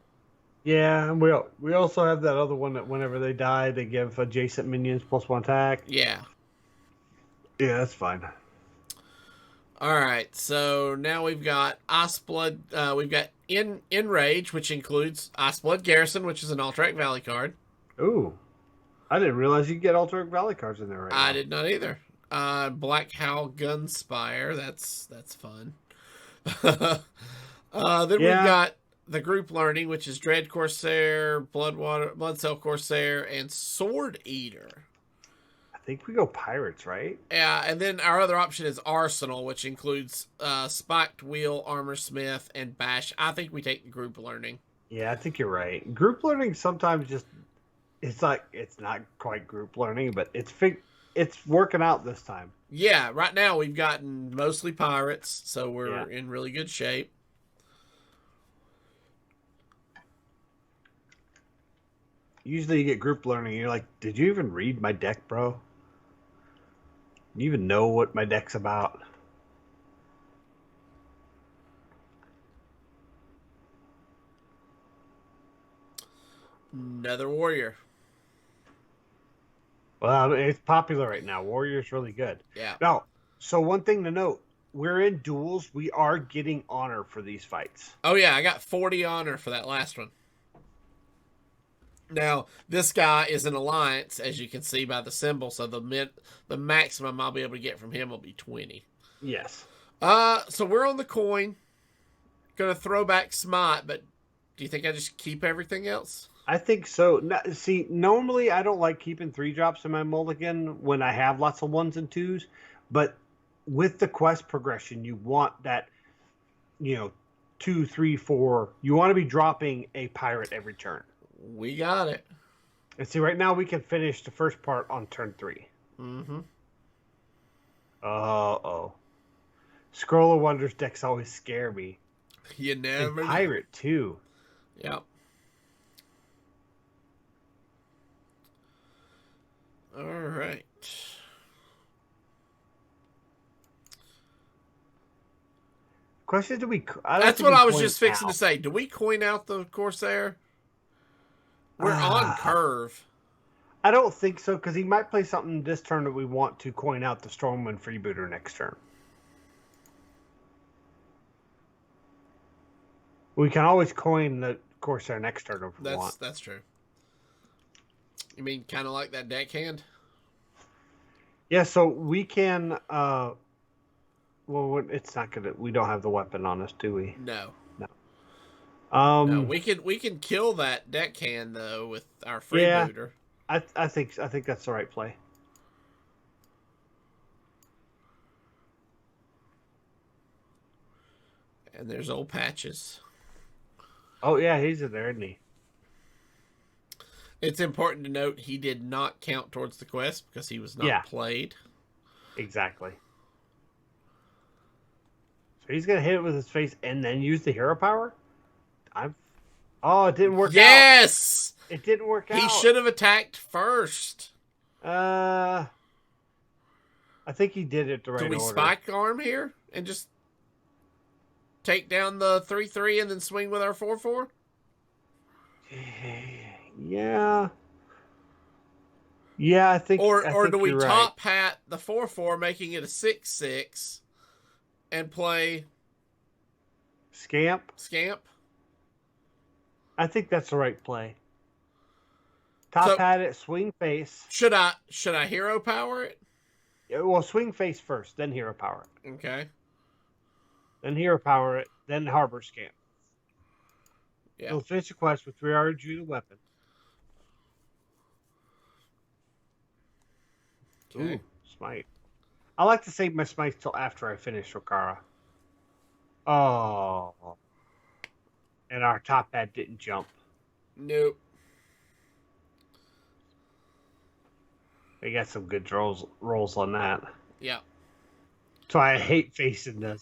Yeah, and we also have that other one that whenever they die, they give adjacent minions +1 attack. Yeah. Yeah, that's fine. All right, so now we've got Iceblood. We've got Enrage, which includes Iceblood Garrison, which is an Alterac Valley card. Ooh, I didn't realize you could get Alterac Valley cards in there right now. I did not either. Black Howl Gunspire. That's fun. Then we've got the Group Learning, which is Dread Corsair, Bloodcell Corsair, and Sword Eater. I think we go Pirates, right? Yeah, and then our other option is Arsenal, which includes Spiked Wheel, Armor Smith, and Bash. I think we take the Group Learning. Yeah, I think you're right. Group Learning sometimes it's not quite Group Learning, but it's working out this time. Yeah, right now we've gotten mostly Pirates, so we're in really good shape. Usually you get Group Learning, you're like, did you even read my deck, bro? You even know what my deck's about? Another Warrior. Well, it's popular right now. Warrior's really good. Yeah. No, so one thing to note, we're in duels. We are getting honor for these fights. Oh, yeah, I got 40 honor for that last one. Now, this guy is an alliance, as you can see by the symbol, so the maximum I'll be able to get from him will be 20. Yes. So we're on the coin. Gonna throw back Smite, but do you think I just keep everything else? I think so. See, normally I don't like keeping 3 drops in my mulligan when I have lots of 1s and 2s, but with the quest progression, you want that, 2, 3, 4. You want to be dropping a pirate every turn. We got it. And see, right now we can finish the first part on turn 3. Mm-hmm. Uh-oh. Scroll of Wonders decks always scare me. You never And pirate, too. Yep. All right. Question: Do we? That's what I was just fixing to say. Do we coin out the Corsair? We're on curve. I don't think so, because he might play something this turn that we want to coin out the Strongman Freebooter next turn. We can always coin the Corsair next turn if we want. That's true. You mean kind of like that deckhand? Yeah, so we can. Well, it's not gonna. We don't have the weapon on us, do we? No. No. We can kill that deckhand though with our freebooter. Yeah, I think that's the right play. And there's old Patches. Oh yeah, he's in there, isn't he? It's important to note he did not count towards the quest because he was not played. Exactly. So he's gonna hit it with his face and then use the hero power. Oh, it didn't work out. Yes, it didn't work out. He should have attacked first. I think he did it the right order. Do we spike arm here and just take down the 3/3 and then swing with our 4/4? Yeah. Yeah, I think. Or do we top right. hat the 4/4, making it a 6/6, and play Scamp? I think that's the right play. Top hat it, swing face. Should I hero power it? Well, swing face first, then hero power it. Okay. Then hero power it, then harbor scamp. Yeah. So finish the quest with 3 Arjuda weapon. Okay. Ooh, smite. I like to save my smites till after I finish Rokara. Oh. And our top hat didn't jump. Nope. They got some good rolls on that. Yeah. So I hate facing the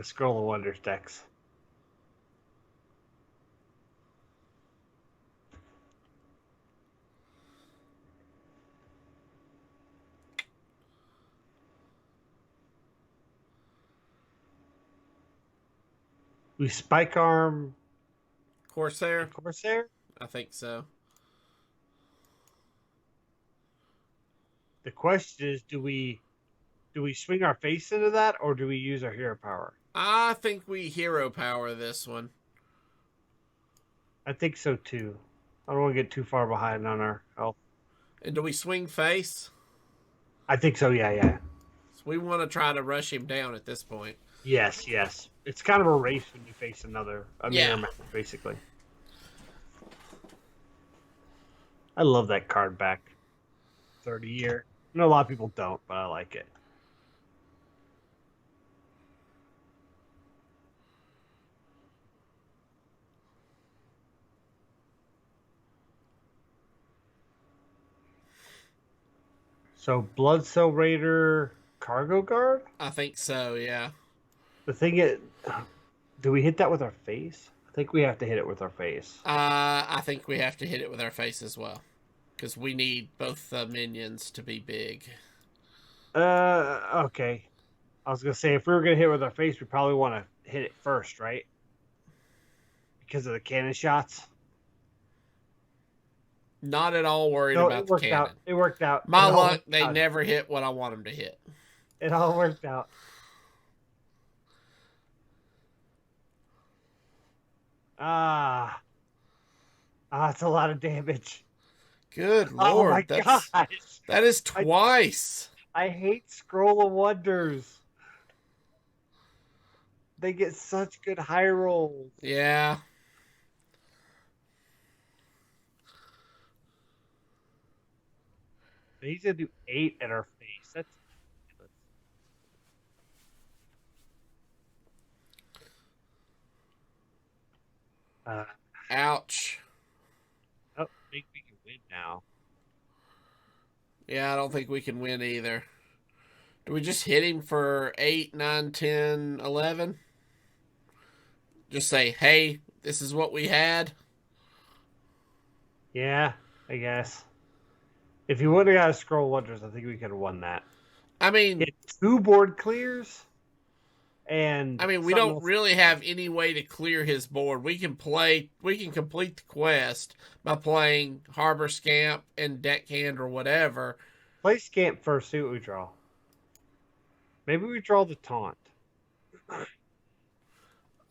Scroll of Wonders decks. We spike arm Corsair? I think so. The question is, do we swing our face into that, or do we use our hero power? I think we hero power this one. I think so too. I don't want to get too far behind on our health. And do we swing face? I think so, yeah. So we want to try to rush him down at this point. Yes. It's kind of a race when you face a mirror match, basically. I love that card back. 30-year. I know a lot of people don't, but I like it. So, Blood Cell Raider Cargo Guard? I think so, yeah. The thing is, do we hit that with our face? I think we have to hit it with our face. I think we have to hit it with our face as well. Because we need both the minions to be big. Okay. I was going to say, if we were going to hit it with our face, we probably want to hit it first, right? Because of the cannon shots? Not at all worried about the cannon. It worked out. My luck, they never hit what I want them to hit. It all worked out. That's a lot of damage. Good Lord. Oh my gosh. That is twice. I hate Scroll of Wonders. They get such good high rolls. Yeah. He's going to do 8 at our face. That's ridiculous. Uh, Ouch. I don't think we can win now. Yeah, I don't think we can win either. Do we just hit him for 8, 9, 10, 11? Just say, hey, this is what we had? Yeah, I guess. If you would have got a Scroll Wonders, I think we could have won that. I mean, Hit 2 board clears and we something don't else. really have any way to clear his board. We can complete the quest by playing Harbor Scamp and Deckhand or whatever. Play Scamp first, see what we draw. Maybe we draw the Taunt.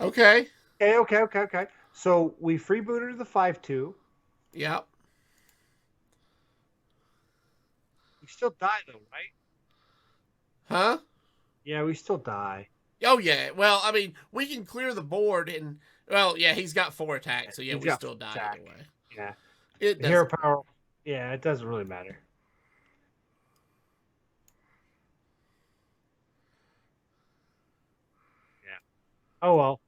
Okay. Okay. So we freebooted the 5/2. Yep. We still die though, right? Huh? Yeah, we still die. Oh, yeah. Well, I mean, we can clear the board and, well, yeah, he's got 4 attacks, so yeah, He's we got still die attack. either way. Yeah. It Hero doesn't. power. Yeah, it doesn't really matter. Yeah. Oh well.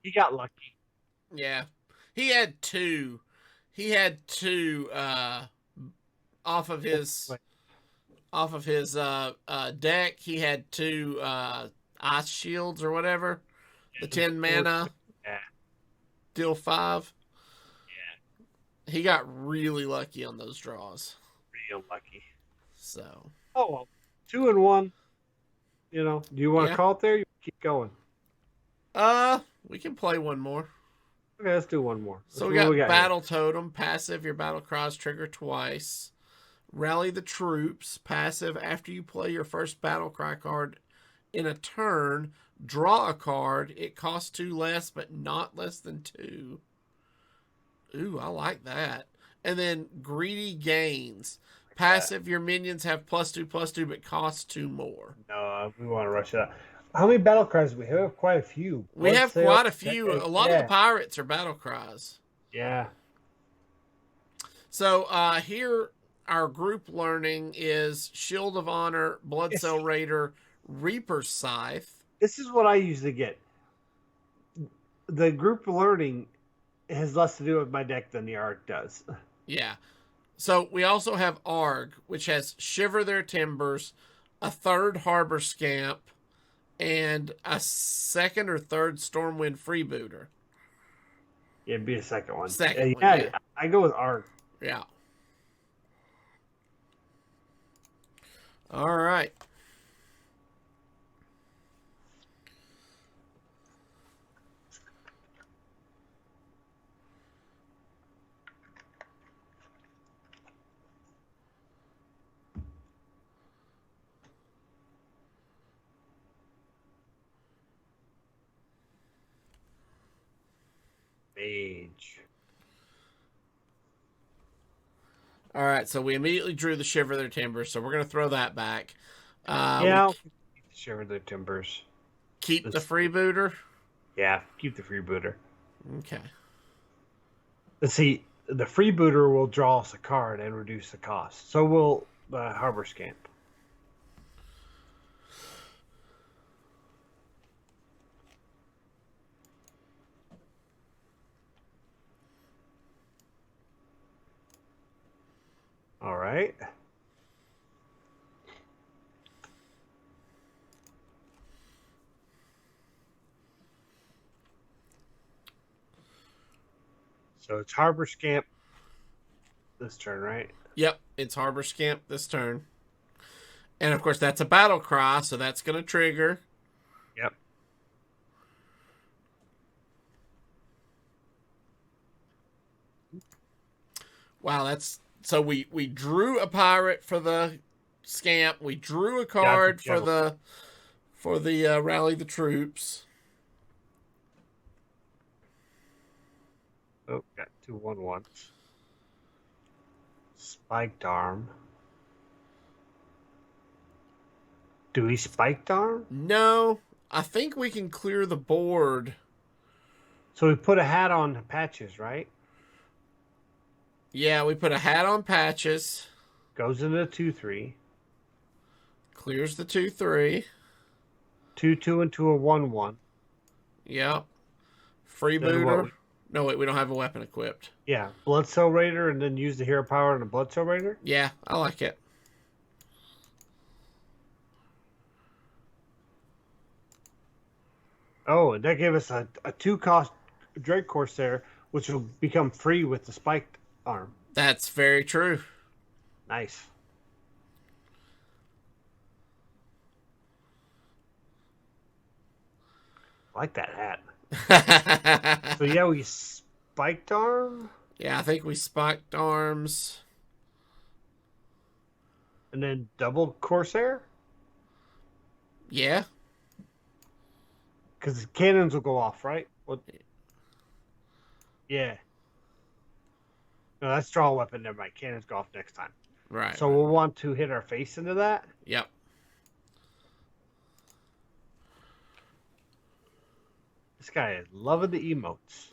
He got lucky. Yeah. He had 2. He had 2 off of his deck. He had 2 ice shields or whatever. The 10 mana. Yeah. Deal 5. Yeah. He got really lucky on those draws. Real lucky. So. Oh well. 2 and 1. You know, do you want to Yeah. call it there? You keep going. We can play one more. Okay, let's do one more. So Let's we got here. Battle Totem, passive, your battle cries trigger twice. Rally the Troops, passive, after you play your first battle cry card in a turn, draw a card. It costs 2 less, but not less than 2. Ooh, I like that. And then Greedy Gains. Passive, your minions have +2/+2, but costs 2 more. No, we want to rush it out. How many battle cries do we have? We have quite a few. We have quite a few. A lot of the pirates are battle cries. Yeah. So here, our group learning is Shield of Honor, Blood Cell Raider, Reaper's Scythe. This is what I usually get. The group learning has less to do with my deck than the ARG does. Yeah. So we also have ARG, which has Shiver Their Timbers, a 3rd Harbor Scamp, and a 2nd or 3rd Stormwind Freebooter. Yeah, it'd be a second one. Second one, yeah. I go with ARG. Yeah. All right. Mage. All right, so we immediately drew the Shiver Their Timbers, so we're going to throw that back. Yeah, Shiver Their Timbers. Keep the Freebooter? Yeah, keep the Freebooter. Okay. Let's see, the Freebooter will draw us a card and reduce the cost. So will the Harbor Scamp. All right. So it's Harbor Scamp this turn, right? Yep, it's Harbor Scamp this turn. And of course, that's a battle cry, so that's going to trigger. Yep. Wow, that's so we drew a pirate for the scamp. We drew a card for the rally the troops. Oh, got 2/1/1. Spiked arm. Do we spiked arm? No, I think we can clear the board. So we put a hat on Patches, right? Yeah, we put a hat on Patches. Goes into 2/3. Clears the 2/3. 2/2 into a 1/1. Yep. Freebooter. No, wait, we don't have a weapon equipped. Yeah, Blood Cell Raider, and then use the hero power and a Blood Cell Raider. Yeah, I like it. Oh, and that gave us a 2-cost Dread Corsair, which will become free with the spiked arm. That's very true. Nice. I like that hat. So yeah, we spiked arm. Yeah, I think we spiked arms. And then double Corsair? Yeah. Because the cannons will go off, right? What? Yeah. No, that's draw a weapon. Never mind. Cannons go off next time. Right. So we'll want to hit our face into that. Yep. This guy is loving the emotes.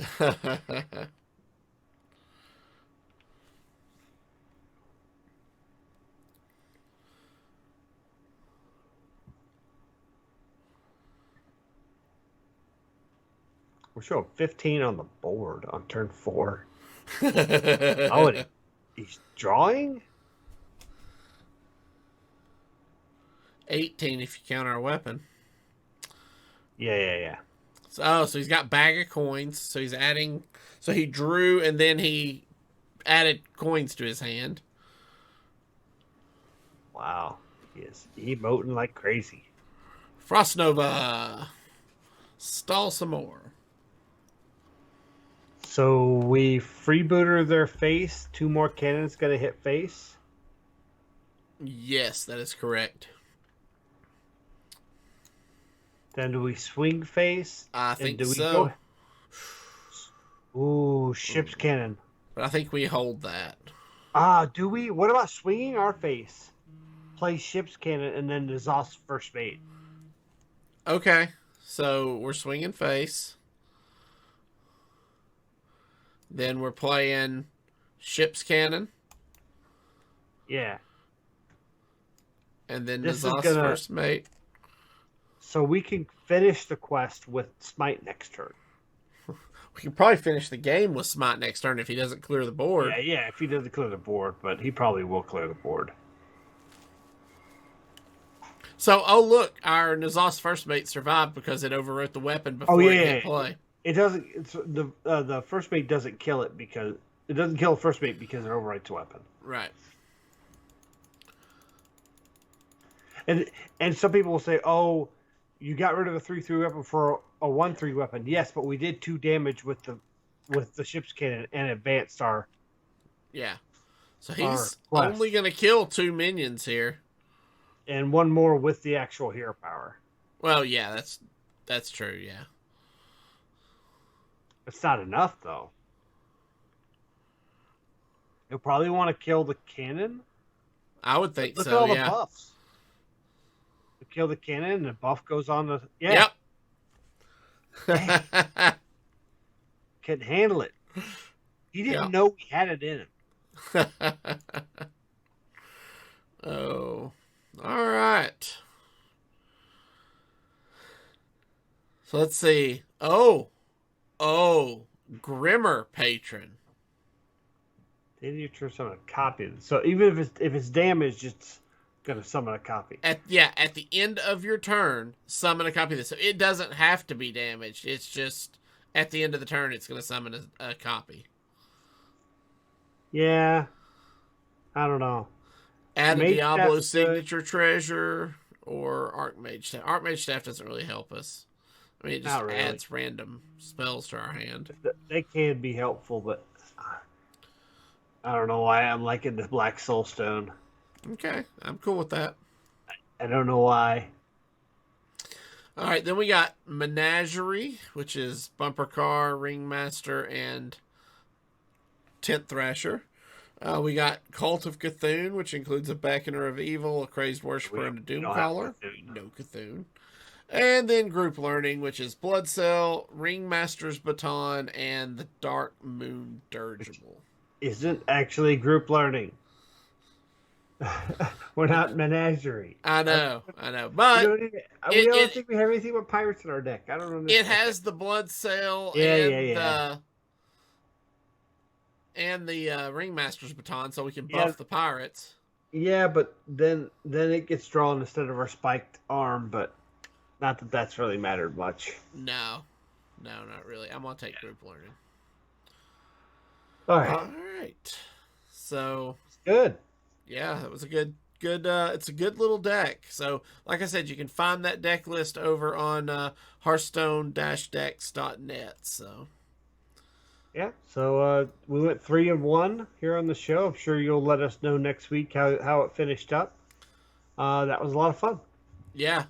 We're showing 15 on the board on turn 4. Oh, and he's drawing? 18 if you count our weapon. Yeah. So he's got bag of coins. So he's adding. So he drew and then he added coins to his hand. Wow. He is emoting like crazy. Frost Nova. Stall some more. So we freebooter their face. 2 more cannons gonna hit face. Yes, that is correct. Then do we swing face? I think so. Ooh, ship's cannon. But I think we hold that. Do we? What about swinging our face? Play ship's cannon and then N'Zoth's first mate. Okay, so we're swinging face. Then we're playing ship's cannon. Yeah. And then This N'Zoth's is gonna- first mate. So we can finish the quest with Smite next turn. We can probably finish the game with Smite next turn if he doesn't clear the board. Yeah, if he doesn't clear the board, but he probably will clear the board. So, oh look, our N'Zoth's first mate survived because it overwrote the weapon before it hit play. It doesn't. It's the first mate doesn't kill it because it doesn't kill the first mate because it overwrites the weapon. Right. And some people will say, "Oh, you got rid of a 3/3 weapon for a 1/3 weapon." Yes, but we did 2 damage with the ship's cannon and advanced our. Yeah. So he's Our only going to kill 2 minions here. And 1 more with the actual hero power. Well, yeah, that's true. Yeah. It's not enough though. You'll probably want to kill the cannon. I would think Look so. at all Yeah. the buffs. You kill the cannon, and the buff goes on the. Yeah. Yep. Couldn't handle it. He didn't know we had it in him. Oh. All right. So let's see. Oh, Grimmer Patron. Then you turn summon a copy. So even if it's damaged, it's gonna summon a copy. At the end of your turn, summon a copy of this. So it doesn't have to be damaged. It's just at the end of the turn, it's going to summon a copy. Yeah, I don't know. Add a Mage Diablo Staff's signature treasure or Archmage Staff. Archmage Staff doesn't really help us. I mean, it just Not really. adds random spells to our hand. They can be helpful, but I don't know why I'm liking the Black Soulstone. Okay, I'm cool with that. I don't know why. All right, then we got Menagerie, which is Bumper Car, Ringmaster, and Tent Thrasher. We got Cult of Cthulhu, which includes a Beckoner of Evil, a Crazed Worshipper, and a Doomcaller. No Cthulhu. And then Group Learning, which is Blood Cell, Ringmaster's Baton, and the Dark Moon Dirigible. Isn't actually group learning. We're not menagerie. I know, but We don't it think we have anything but pirates in our deck. I don't understand. it has the blood sail Yeah. and the ringmaster's baton, so we can buff the pirates. Yeah, but then it gets drawn instead of our spiked arm, but not that that's really mattered much. No, not really. I'm gonna take group learning. All right. All right. So Good. yeah, that was a good. It's a good little deck. So, like I said, you can find that deck list over on Hearthstone-decks.net. So, Yeah. So we went 3-1 here on the show. I'm sure you'll let us know next week how it finished up. That was a lot of fun. yeah,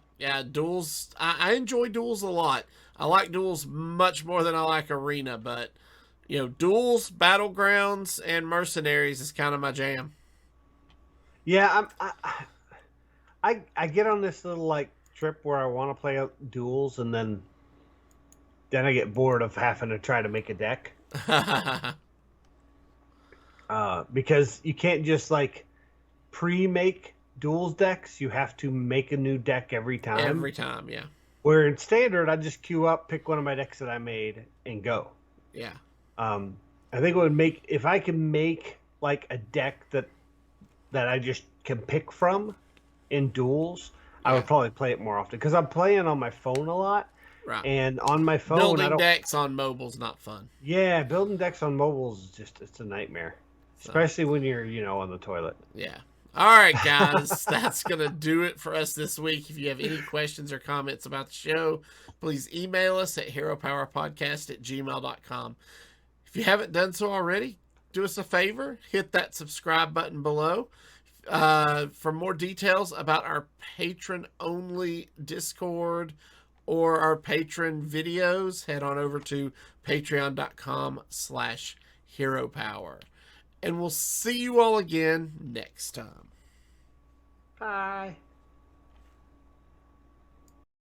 Duels. I enjoy Duels a lot. I like Duels much more than I like Arena, but Duels, Battlegrounds, and Mercenaries is kind of my jam. Yeah, I get on this little trip where I want to play Duels, and then I get bored of having to try to make a deck. Because you can't just pre-make Duels decks. You have to make a new deck every time. Every time, yeah. Where in Standard, I just queue up, pick one of my decks that I made, and go. Yeah. I think it would make, if I can make a deck that I just can pick from in Duels, I would probably play it more often because I'm playing on my phone a lot. Right. And on my phone, building decks on mobile's not fun. Yeah, building decks on mobile is it's a nightmare, especially when you're on the toilet. Yeah. All right, guys, that's gonna do it for us this week. If you have any questions or comments about the show, please email us at heropowerpodcast@gmail.com. If you haven't done so already, do us a favor, hit that subscribe button below. For more details about our patron-only Discord or our patron videos, head on over to patreon.com/heropower. And we'll see you all again next time. Bye.